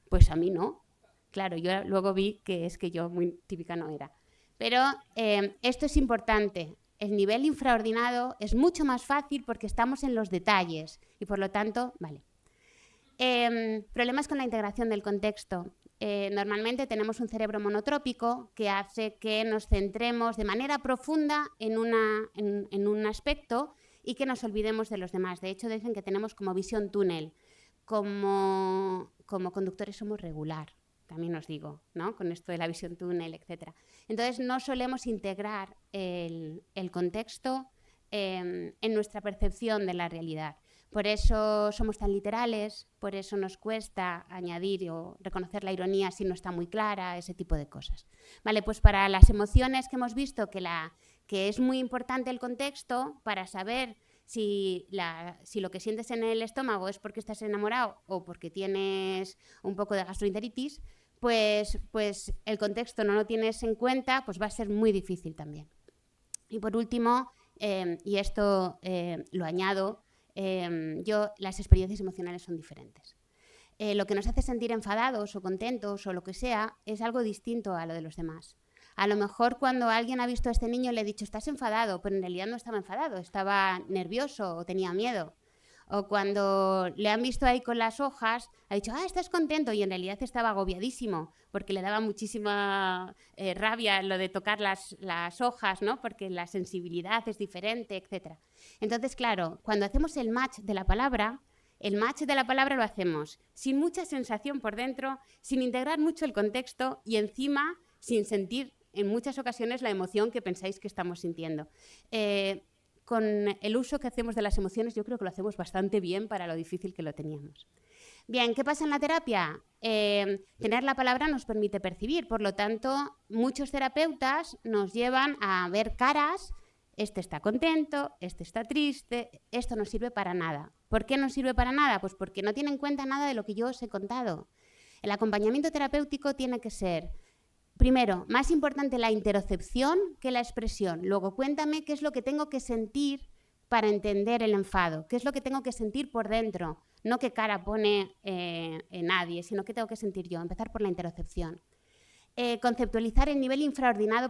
pues a mí no. Claro, yo luego vi que es que yo muy típica no era. Pero esto es importante. El nivel infraordinado es mucho más fácil porque estamos en los detalles y por lo tanto, vale. Problemas con la integración del contexto. Normalmente tenemos un cerebro monotrópico que hace que nos centremos de manera profunda en un aspecto y que nos olvidemos de los demás. De hecho, dicen que tenemos como visión túnel. Como conductores somos regular. También os digo, ¿no? Con esto de la visión túnel, etc. Entonces, no solemos integrar el contexto en nuestra percepción de la realidad. Por eso somos tan literales, por eso nos cuesta añadir o reconocer la ironía si no está muy clara, ese tipo de cosas. Vale, pues para las emociones que hemos visto que es muy importante el contexto para saber si lo que sientes en el estómago es porque estás enamorado o porque tienes un poco de gastroenteritis, pues el contexto no lo tienes en cuenta, pues va a ser muy difícil también. Y por último, y esto lo añado, las experiencias emocionales son diferentes. Lo que nos hace sentir enfadados o contentos o lo que sea es algo distinto a lo de los demás. A lo mejor cuando alguien ha visto a este niño le ha dicho estás enfadado, pero en realidad no estaba enfadado, estaba nervioso o tenía miedo. O cuando le han visto ahí con las hojas, ha dicho, estás contento, y en realidad estaba agobiadísimo, porque le daba muchísima rabia lo de tocar las hojas, ¿no? Porque la sensibilidad es diferente, etc. Entonces, claro, cuando hacemos el match de la palabra lo hacemos sin mucha sensación por dentro, sin integrar mucho el contexto y encima sin sentir en muchas ocasiones la emoción que pensáis que estamos sintiendo. Con el uso que hacemos de las emociones, yo creo que lo hacemos bastante bien para lo difícil que lo teníamos. Bien, ¿qué pasa en la terapia? Tener la palabra nos permite percibir, por lo tanto, muchos terapeutas nos llevan a ver caras, este está contento, este está triste, esto no sirve para nada. ¿Por qué no sirve para nada? Pues porque no tiene en cuenta nada de lo que yo os he contado. El acompañamiento terapéutico tiene que ser, primero, más importante la interocepción que la expresión. Luego, cuéntame qué es lo que tengo que sentir para entender el enfado, qué es lo que tengo que sentir por dentro, no qué cara pone nadie, sino qué tengo que sentir yo. Empezar por la interocepción. Conceptualizar el nivel infraordinado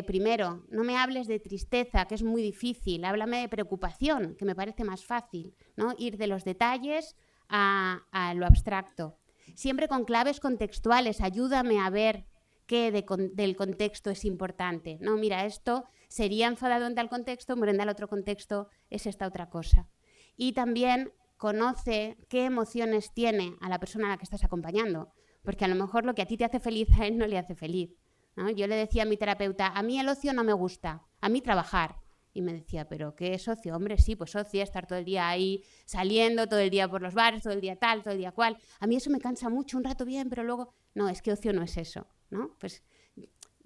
primero. No me hables de tristeza, que es muy difícil. Háblame de preocupación, que me parece más fácil, ¿no? Ir de los detalles a lo abstracto. Siempre con claves contextuales. Ayúdame a ver qué del contexto es importante. No, mira, esto sería enfadado en tal contexto, pero en tal otro contexto es esta otra cosa. Y también conoce qué emociones tiene a la persona a la que estás acompañando. Porque a lo mejor lo que a ti te hace feliz, a él no le hace feliz, ¿no? Yo le decía a mi terapeuta, a mí el ocio no me gusta, a mí trabajar. Y me decía, ¿pero qué es ocio? Hombre, sí, pues ocio, estar todo el día ahí saliendo, todo el día por los bares, todo el día tal, todo el día cual. A mí eso me cansa mucho, un rato bien, pero luego... No, es que ocio no es eso, ¿no? Pues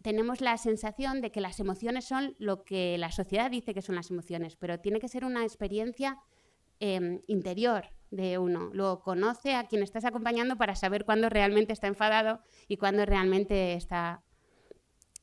tenemos la sensación de que las emociones son lo que la sociedad dice que son las emociones, pero tiene que ser una experiencia interior de uno. Luego conoce a quien estás acompañando para saber cuándo realmente está enfadado y cuándo realmente está...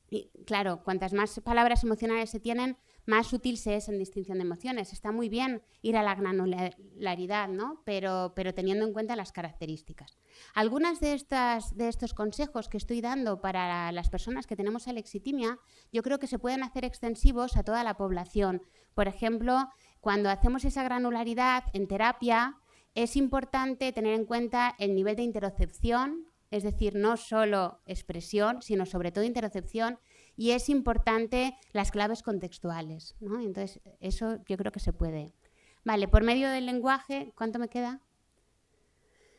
Y, claro, cuantas más palabras emocionales se tienen, más útil se es en distinción de emociones. Está muy bien ir a la granularidad, ¿no? Pero teniendo en cuenta las características. Algunas de estos consejos que estoy dando para las personas que tenemos alexitimia, yo creo que se pueden hacer extensivos a toda la población. Por ejemplo, cuando hacemos esa granularidad en terapia, es importante tener en cuenta el nivel de interocepción, es decir, no solo expresión, sino sobre todo interocepción, y es importante las claves contextuales, ¿no? Entonces, eso yo creo que se puede. Vale, por medio del lenguaje, ¿cuánto me queda?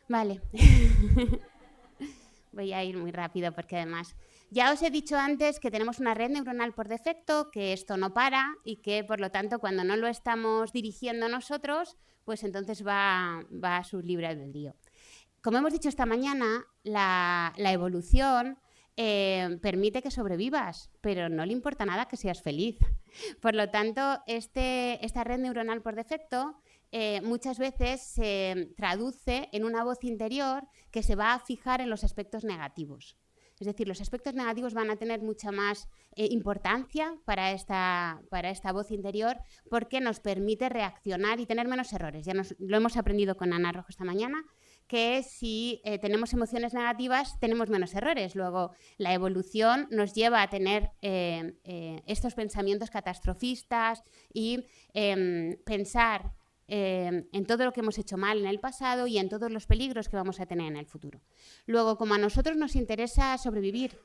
Vale. Voy a ir muy rápido porque además... Ya os he dicho antes que tenemos una red neuronal por defecto, que esto no para y que, por lo tanto, cuando no lo estamos dirigiendo nosotros, pues entonces va a su libre albedrío. Como hemos dicho esta mañana, la evolución permite que sobrevivas, pero no le importa nada que seas feliz. Por lo tanto, esta red neuronal por defecto muchas veces se traduce en una voz interior que se va a fijar en los aspectos negativos. Es decir, los aspectos negativos van a tener mucha más importancia para esta voz interior porque nos permite reaccionar y tener menos errores. Ya lo hemos aprendido con Ana Rojo esta mañana, que si tenemos emociones negativas tenemos menos errores. Luego, la evolución nos lleva a tener estos pensamientos catastrofistas y pensar en todo lo que hemos hecho mal en el pasado y en todos los peligros que vamos a tener en el futuro. Luego, como a nosotros nos interesa sobrevivir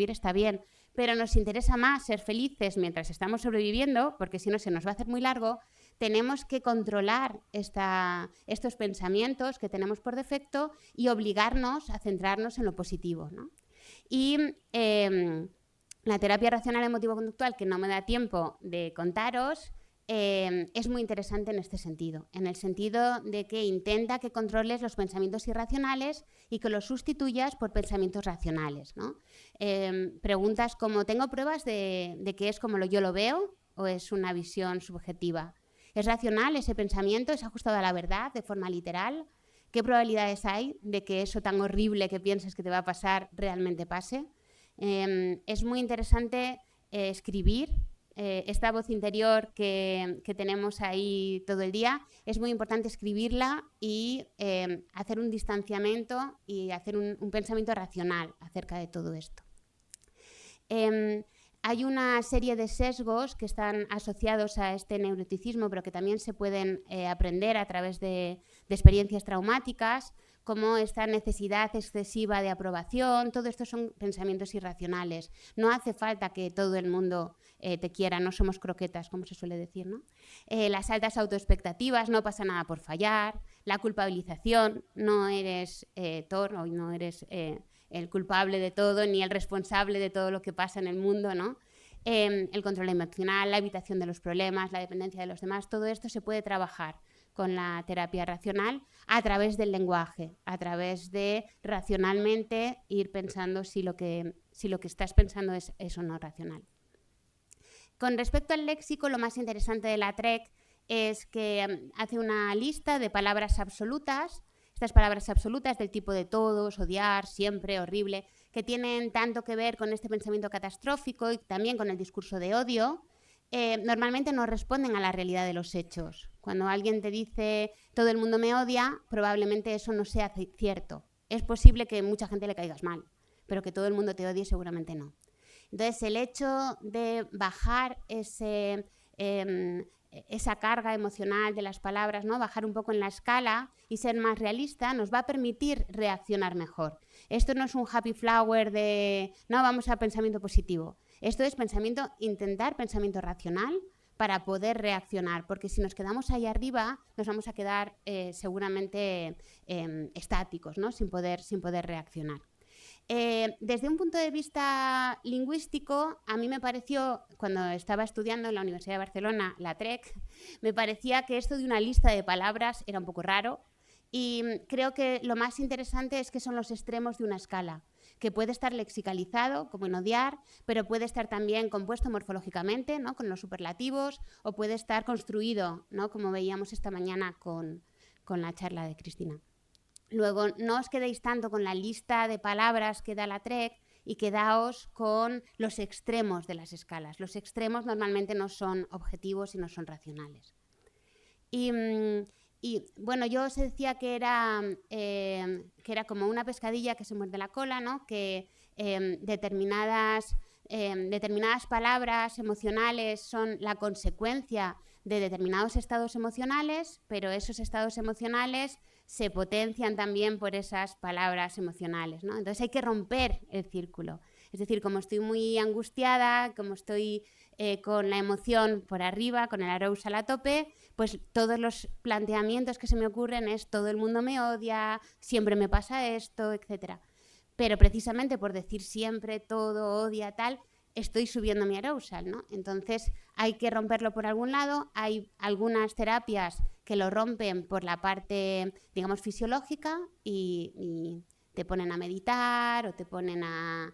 está bien, pero nos interesa más ser felices mientras estamos sobreviviendo, porque si no se nos va a hacer muy largo, tenemos que controlar estos pensamientos que tenemos por defecto y obligarnos a centrarnos en lo positivo, ¿no? Y la terapia racional emotivo-conductual, que no me da tiempo de contaros, es muy interesante en este sentido, en el sentido de que intenta que controles los pensamientos irracionales y que los sustituyas por pensamientos racionales, ¿no? Preguntas como, ¿tengo pruebas de que es como yo lo veo o es una visión subjetiva? ¿Es racional ese pensamiento? ¿Es ajustado a la verdad de forma literal? ¿Qué probabilidades hay de que eso tan horrible que piensas que te va a pasar realmente pase? Es muy interesante escribir. Esta voz interior que tenemos ahí todo el día, es muy importante escribirla y hacer un distanciamiento y hacer un pensamiento racional acerca de todo esto. Hay una serie de sesgos que están asociados a este neuroticismo, pero que también se pueden aprender a través de experiencias traumáticas, como esta necesidad excesiva de aprobación. Todo esto son pensamientos irracionales. No hace falta que todo el mundo te quiera, no somos croquetas, como se suele decir, ¿no? Las altas autoexpectativas, no pasa nada por fallar. La culpabilización, no eres Thor, no eres el culpable de todo, ni el responsable de todo lo que pasa en el mundo, ¿no? El control emocional, la evitación de los problemas, la dependencia de los demás, todo esto se puede trabajar con la terapia racional a través del lenguaje, a través de racionalmente ir pensando si lo que estás pensando es o no racional. Con respecto al léxico, lo más interesante de la TREC es que hace una lista de palabras absolutas, estas palabras absolutas del tipo de todos, odiar, siempre, horrible, que tienen tanto que ver con este pensamiento catastrófico y también con el discurso de odio. Normalmente no responden a la realidad de los hechos. Cuando alguien te dice todo el mundo me odia, probablemente eso no sea cierto. Es posible que mucha gente le caigas mal, pero que todo el mundo te odie seguramente no. Entonces el hecho de bajar esa carga emocional de las palabras, ¿no? Bajar un poco en la escala y ser más realista, nos va a permitir reaccionar mejor. Esto no es un happy flower de no, vamos a pensamiento positivo. Esto es intentar pensamiento racional para poder reaccionar, porque si nos quedamos ahí arriba nos vamos a quedar seguramente estáticos, ¿no? sin poder reaccionar. Desde un punto de vista lingüístico, a mí me pareció, cuando estaba estudiando en la Universidad de Barcelona, la TREC, me parecía que esto de una lista de palabras era un poco raro y creo que lo más interesante es que son los extremos de una escala, que puede estar lexicalizado, como en odiar, pero puede estar también compuesto morfológicamente, ¿no? Con los superlativos, o puede estar construido, ¿no? Como veíamos esta mañana con la charla de Cristina. Luego, no os quedéis tanto con la lista de palabras que da la TREC y quedaos con los extremos de las escalas. Los extremos normalmente no son objetivos y no son racionales. Y bueno, yo os decía que era como una pescadilla que se muerde la cola, ¿no? Que determinadas palabras emocionales son la consecuencia de determinados estados emocionales, pero esos estados emocionales se potencian también por esas palabras emocionales, ¿no? Entonces hay que romper el círculo. Es decir, como estoy muy angustiada, como estoy con la emoción por arriba, con el arousal a tope, pues todos los planteamientos que se me ocurren es todo el mundo me odia, siempre me pasa esto, etc. Pero precisamente por decir siempre, todo, odia, tal, estoy subiendo mi arousal, ¿no? Entonces hay que romperlo por algún lado. Hay algunas terapias que lo rompen por la parte, digamos, fisiológica y te ponen a meditar o te ponen a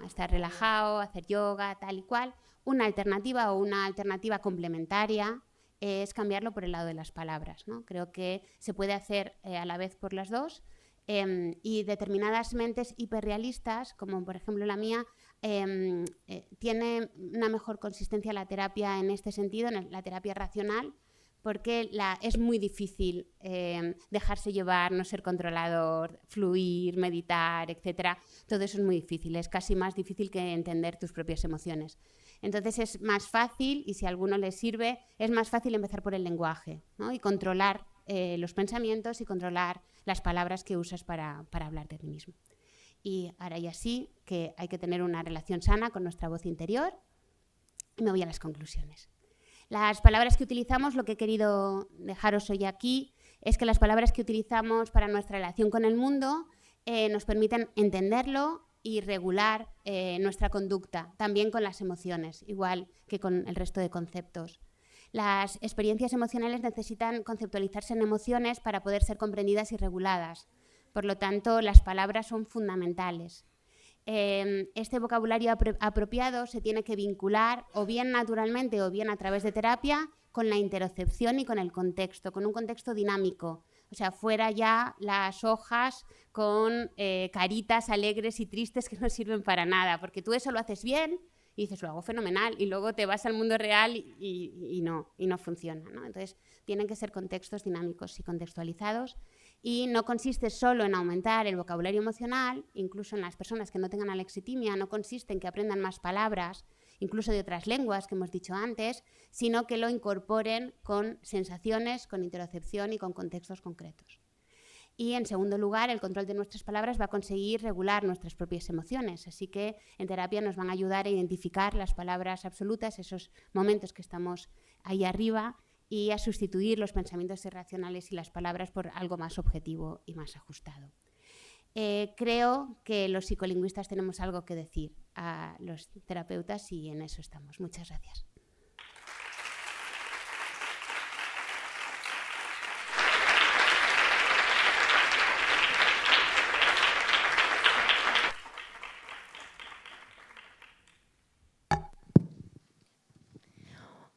estar relajado, a hacer yoga, tal y cual. Una alternativa complementaria es cambiarlo por el lado de las palabras, ¿no? Creo que se puede hacer a la vez por las dos. Y determinadas mentes hiperrealistas, como por ejemplo la mía, tiene una mejor consistencia la terapia en este sentido, en la terapia racional, porque es muy difícil dejarse llevar, no ser controlador, fluir, meditar, etc. Todo eso es muy difícil, es casi más difícil que entender tus propias emociones. Entonces es más fácil, y si a alguno le sirve, es más fácil empezar por el lenguaje, ¿no? Y controlar los pensamientos y controlar las palabras que usas para hablar de ti mismo. Y ahora ya sí, que hay que tener una relación sana con nuestra voz interior. Y me voy a las conclusiones. Las palabras que utilizamos, lo que he querido dejaros hoy aquí, es que las palabras que utilizamos para nuestra relación con el mundo nos permiten entenderlo y regular nuestra conducta, también con las emociones, igual que con el resto de conceptos. Las experiencias emocionales necesitan conceptualizarse en emociones para poder ser comprendidas y reguladas. Por lo tanto, las palabras son fundamentales. Este vocabulario apropiado se tiene que vincular o bien naturalmente o bien a través de terapia con la interocepción y con el contexto, con un contexto dinámico. O sea, fuera ya las hojas con caritas alegres y tristes que no sirven para nada, porque tú eso lo haces bien y dices, lo hago fenomenal, y luego te vas al mundo real y no funciona, ¿no? Entonces, tienen que ser contextos dinámicos y contextualizados, y no consiste solo en aumentar el vocabulario emocional, incluso en las personas que no tengan alexitimia, no consiste en que aprendan más palabras, incluso de otras lenguas que hemos dicho antes, sino que lo incorporen con sensaciones, con interocepción y con contextos concretos. Y, en segundo lugar, el control de nuestras palabras va a conseguir regular nuestras propias emociones. Así que en terapia nos van a ayudar a identificar las palabras absolutas, esos momentos que estamos ahí arriba, y a sustituir los pensamientos irracionales y las palabras por algo más objetivo y más ajustado. Creo que los psicolingüistas tenemos algo que decir a los terapeutas y en eso estamos. Muchas gracias.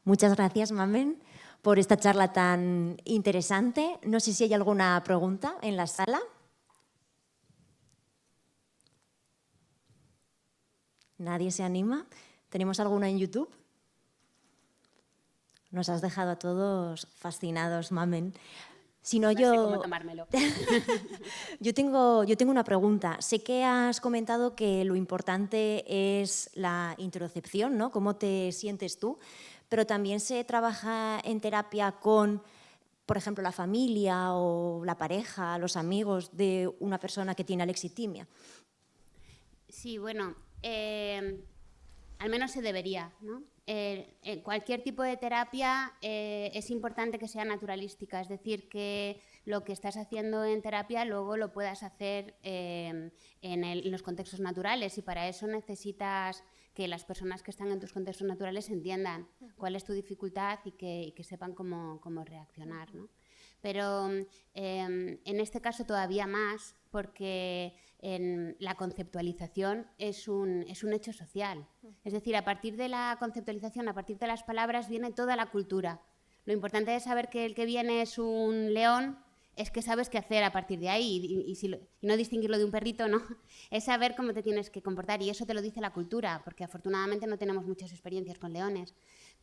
Muchas gracias, Mamen, por esta charla tan interesante. No sé si hay alguna pregunta en la sala. ¿Nadie se anima? ¿Tenemos alguna en YouTube? Nos has dejado a todos fascinados, Mamen. Si no, No sé cómo tomármelo. yo tengo una pregunta. Sé que has comentado que lo importante es la interocepción, ¿no? Cómo te sientes tú, pero también se trabaja en terapia con, por ejemplo, la familia o la pareja, los amigos de una persona que tiene alexitimia. Sí, bueno, al menos se debería, ¿no? Cualquier tipo de terapia es importante que sea naturalística, es decir, que lo que estás haciendo en terapia luego lo puedas hacer en los contextos naturales, y para eso necesitas que las personas que están en tus contextos naturales entiendan cuál es tu dificultad y que sepan cómo reaccionar, ¿no? Pero en este caso todavía más, porque la conceptualización es un hecho social. Es decir, a partir de la conceptualización, a partir de las palabras, viene toda la cultura. Lo importante es saber que el que viene es un león, es que sabes qué hacer a partir de ahí, y no distinguirlo de un perrito, ¿no? Es saber cómo te tienes que comportar, y eso te lo dice la cultura, porque afortunadamente no tenemos muchas experiencias con leones.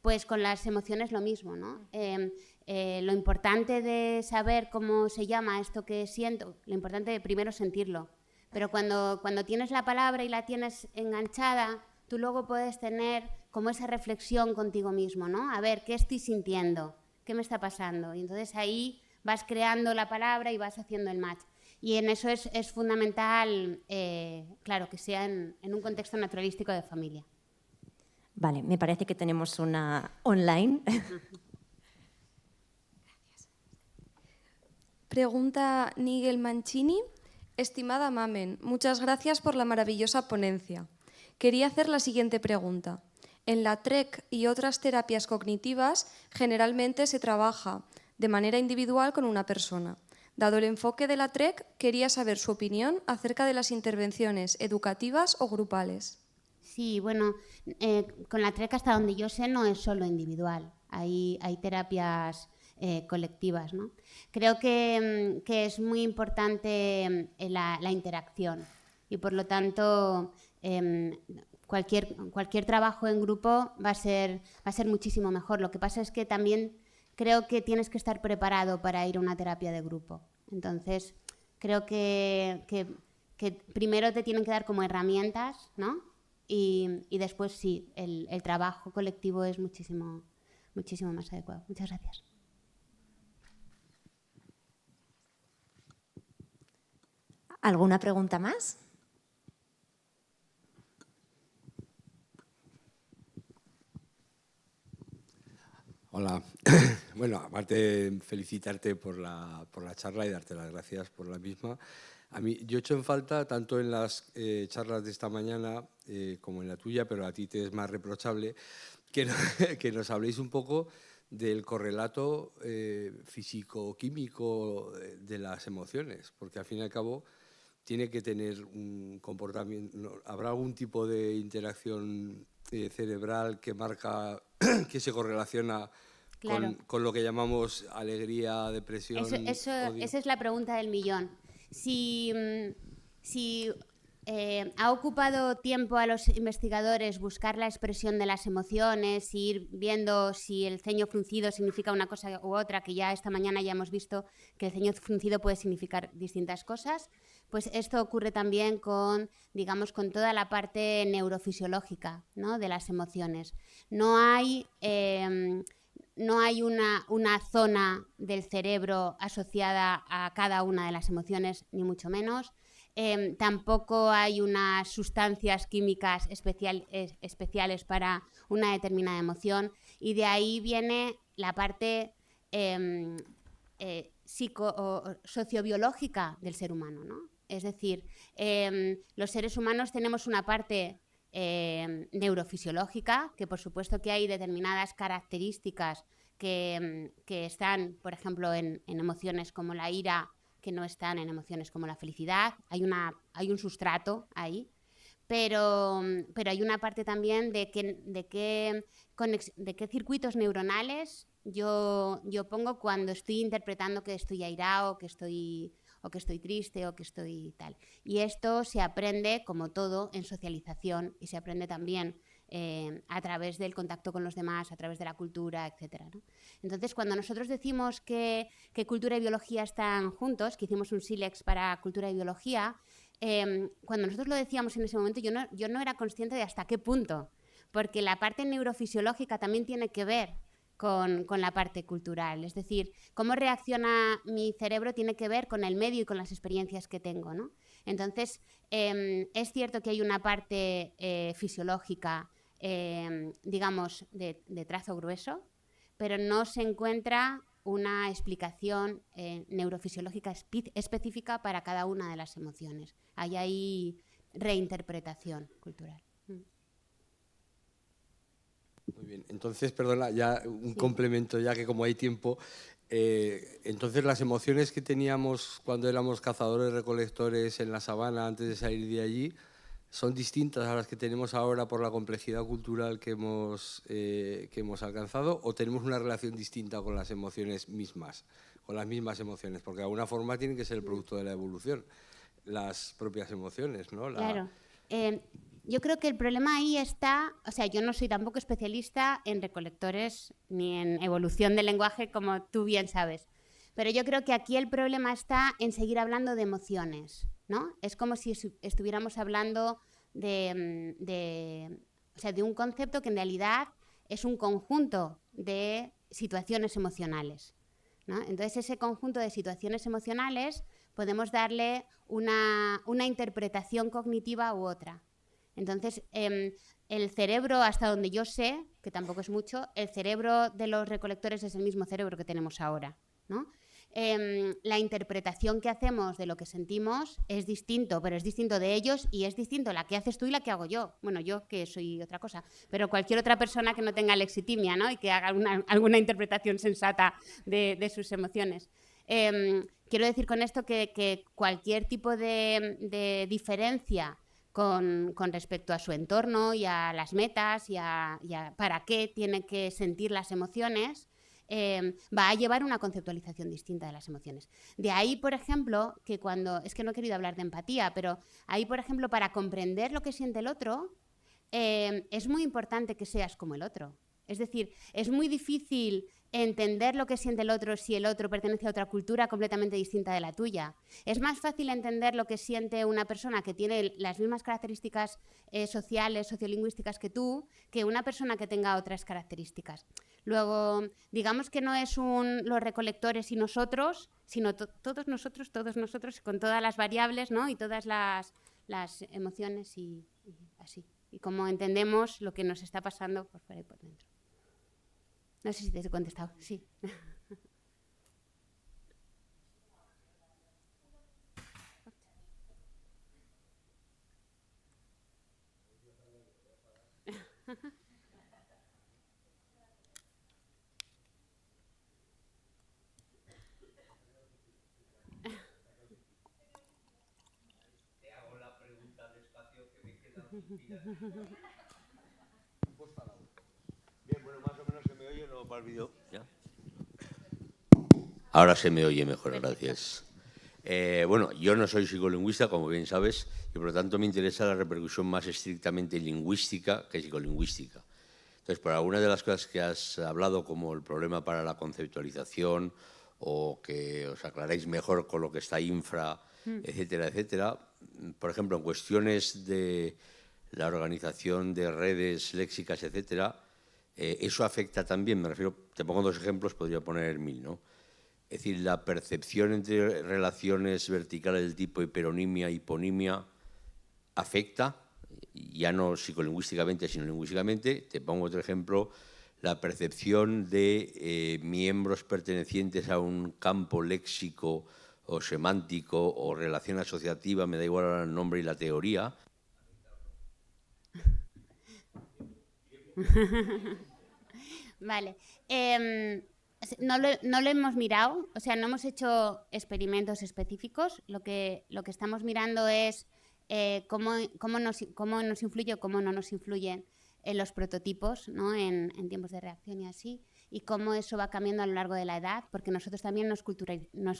Pues con las emociones lo mismo, ¿no? Lo importante de saber cómo se llama esto que siento, lo importante es primero sentirlo, pero cuando tienes la palabra y la tienes enganchada, tú luego puedes tener como esa reflexión contigo mismo, ¿no? A ver, ¿qué estoy sintiendo? ¿Qué me está pasando? Y entonces ahí vas creando la palabra y vas haciendo el match. Y en eso es fundamental, claro, que sea en un contexto naturalístico de familia. Vale, me parece que tenemos una online. Pregunta Nigel Mancini. Estimada Mamen, muchas gracias por la maravillosa ponencia. Quería hacer la siguiente pregunta. En la TREC y otras terapias cognitivas, generalmente se trabaja de manera individual con una persona. Dado el enfoque de la TREC, quería saber su opinión acerca de las intervenciones educativas o grupales. Sí, bueno, con la TREC, hasta donde yo sé, no es solo individual. Hay terapias colectivas, ¿no? Creo que es muy importante la interacción, y por lo tanto cualquier trabajo en grupo va a ser muchísimo mejor. Lo que pasa es que también creo que tienes que estar preparado para ir a una terapia de grupo. Entonces, creo que primero te tienen que dar como herramientas, ¿no? Y después sí, el trabajo colectivo es muchísimo más adecuado. Muchas gracias. ¿Alguna pregunta más? Hola. Bueno, aparte de felicitarte por la charla y darte las gracias por la misma, yo he hecho en falta, tanto en las charlas de esta mañana como en la tuya, pero a ti te es más reprochable, que nos habléis un poco del correlato físico-químico de las emociones, porque al fin y al cabo tiene que tener un comportamiento, habrá algún tipo de interacción cerebral que marca, que se correlaciona Claro. con lo que llamamos alegría, depresión, odio. Esa es la pregunta del millón. Si ha ocupado tiempo a los investigadores buscar la expresión de las emociones, ir viendo si el ceño fruncido significa una cosa u otra, que ya esta mañana ya hemos visto que el ceño fruncido puede significar distintas cosas, pues esto ocurre también con, digamos, con toda la parte neurofisiológica, ¿no?, de las emociones. No hay una zona del cerebro asociada a cada una de las emociones, ni mucho menos. Tampoco hay unas sustancias químicas especiales para una determinada emoción, y de ahí viene la parte sociobiológica del ser humano, ¿no? Es decir, los seres humanos tenemos una parte neurofisiológica, que por supuesto que hay determinadas características que están, por ejemplo, en emociones como la ira, que no están en emociones como la felicidad. Hay un sustrato ahí, pero hay una parte también de qué circuitos neuronales yo pongo cuando estoy interpretando que estoy airado, que estoy triste o que estoy tal. Y esto se aprende, como todo, en socialización, y se aprende también a través del contacto con los demás, a través de la cultura, etcétera, ¿no? Entonces, cuando nosotros decimos que cultura y biología están juntos, que hicimos un sílex para cultura y biología, cuando nosotros lo decíamos en ese momento, yo no era consciente de hasta qué punto, porque la parte neurofisiológica también tiene que ver con la parte cultural. Es decir, cómo reacciona mi cerebro tiene que ver con el medio y con las experiencias que tengo, ¿no? Entonces, es cierto que hay una parte fisiológica, digamos, de trazo grueso, pero no se encuentra una explicación neurofisiológica específica para cada una de las emociones. Hay ahí reinterpretación cultural. Muy bien, entonces, perdona, ya un complemento, ya que como hay tiempo, entonces las emociones que teníamos cuando éramos cazadores-recolectores en la sabana antes de salir de allí son distintas a las que tenemos ahora por la complejidad cultural que hemos alcanzado, o tenemos una relación distinta con las emociones mismas, con las mismas emociones, porque de alguna forma tienen que ser el producto de la evolución, las propias emociones, ¿no? Claro. Yo creo que el problema ahí está, o sea, yo no soy tampoco especialista en recolectores ni en evolución del lenguaje, como tú bien sabes, pero yo creo que aquí el problema está en seguir hablando de emociones, ¿no? Es como si estuviéramos hablando de un concepto que en realidad es un conjunto de situaciones emocionales, ¿no? Entonces, ese conjunto de situaciones emocionales podemos darle una interpretación cognitiva u otra. Entonces, el cerebro, hasta donde yo sé, que tampoco es mucho, el cerebro de los recolectores es el mismo cerebro que tenemos ahora, ¿no? La interpretación que hacemos de lo que sentimos es distinto, pero es distinto de ellos, y es distinto la que haces tú y la que hago yo. Bueno, yo que soy otra cosa, pero cualquier otra persona que no tenga lexitimia, ¿no?, y que haga alguna interpretación sensata de sus emociones. Quiero decir con esto que cualquier tipo de diferencia con respecto a su entorno y a las metas y a para qué tiene que sentir las emociones, va a llevar una conceptualización distinta de las emociones. De ahí, por ejemplo, que es que no he querido hablar de empatía, pero ahí, por ejemplo, para comprender lo que siente el otro, es muy importante que seas como el otro. Es decir, es muy difícil entender lo que siente el otro si el otro pertenece a otra cultura completamente distinta de la tuya. Es más fácil entender lo que siente una persona que tiene las mismas características sociales, sociolingüísticas que tú, que una persona que tenga otras características. Luego, digamos que no es los recolectores y nosotros, sino todos nosotros, con todas las variables, ¿no?, y todas las emociones y así. Y cómo entendemos lo que nos está pasando por fuera y por dentro. No sé si te he contestado. Sí. Bien, bueno, más o menos se me oye, no para el vídeo. ¿Ya? Ahora se me oye mejor, gracias. Bueno, yo no soy psicolingüista, como bien sabes, y por lo tanto me interesa la repercusión más estrictamente lingüística que psicolingüística. Entonces, por algunas de las cosas que has hablado, como el problema para la conceptualización o que os aclaréis mejor con lo que está infra, etcétera, etcétera, por ejemplo, en cuestiones de la organización de redes léxicas, etcétera, eso afecta también, me refiero, te pongo 2 ejemplos, podría poner 1000, ¿no? Es decir, la percepción entre relaciones verticales del tipo hiperonimia, hiponimia, afecta, ya no psicolingüísticamente, sino lingüísticamente. Te pongo otro ejemplo, la percepción de miembros pertenecientes a un campo léxico o semántico o relación asociativa, me da igual ahora el nombre y la teoría. Vale. No lo hemos mirado, o sea, no hemos hecho experimentos específicos. Lo que estamos mirando es cómo nos influye o cómo no nos influyen los prototipos, ¿no? en tiempos de reacción y así, y cómo eso va cambiando a lo largo de la edad, porque nosotros también nos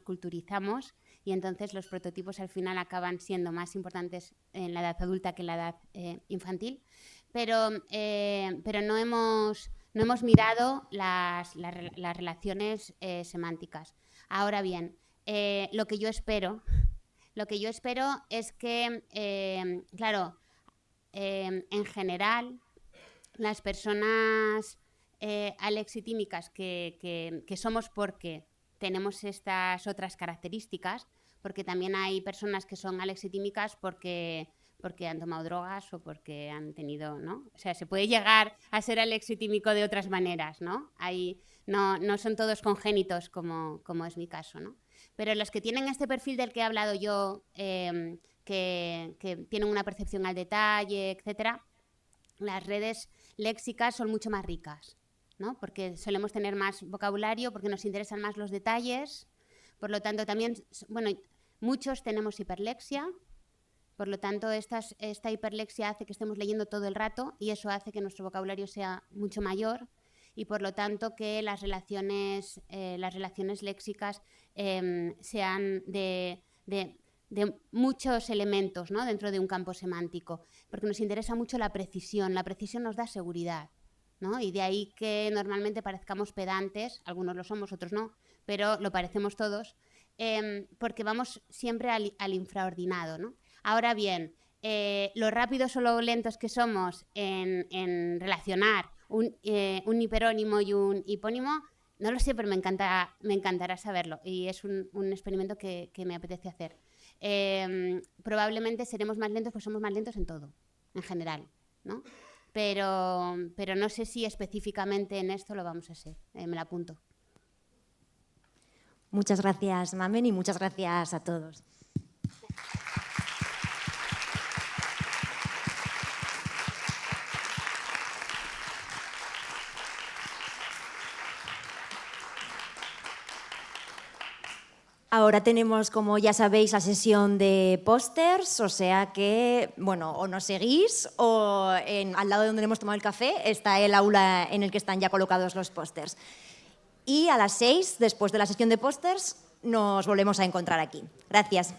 culturizamos y entonces los prototipos al final acaban siendo más importantes en la edad adulta que en la edad infantil. Pero no hemos mirado las relaciones semánticas. Ahora bien, lo que yo espero es que, claro, en general, las personas alexitímicas que somos porque tenemos estas otras características, porque también hay personas que son alexitímicas porque han tomado drogas o porque han tenido, ¿no? O sea, se puede llegar a ser alexitímico de otras maneras, ¿no? No son todos congénitos como es mi caso, ¿no? Pero los que tienen este perfil del que he hablado yo, que tienen una percepción al detalle, etcétera, las redes léxicas son mucho más ricas, ¿no? Porque solemos tener más vocabulario, porque nos interesan más los detalles. Por lo tanto, también, bueno, muchos tenemos hiperlexia. Por lo tanto, esta hiperlexia hace que estemos leyendo todo el rato y eso hace que nuestro vocabulario sea mucho mayor y, por lo tanto, que las relaciones léxicas sean de muchos elementos, ¿no? Dentro de un campo semántico, porque nos interesa mucho la precisión. La precisión nos da seguridad, ¿no? Y de ahí que normalmente parezcamos pedantes, algunos lo somos, otros no, pero lo parecemos todos, porque vamos siempre al infraordinado, ¿no? Ahora bien, lo rápidos o lo lentos que somos en relacionar un hiperónimo y un hipónimo, no lo sé, pero me encantará saberlo y es un experimento que me apetece hacer. Probablemente seremos más lentos, pues somos más lentos en todo, en general, ¿no? Pero no sé si específicamente en esto lo vamos a ser, me lo apunto. Muchas gracias, Mamen, y muchas gracias a todos. Ahora tenemos, como ya sabéis, la sesión de pósters, o sea que, bueno, o nos seguís o al lado de donde hemos tomado el café está el aula en el que están ya colocados los pósters. Y a las 6, después de la sesión de pósters, nos volvemos a encontrar aquí. Gracias.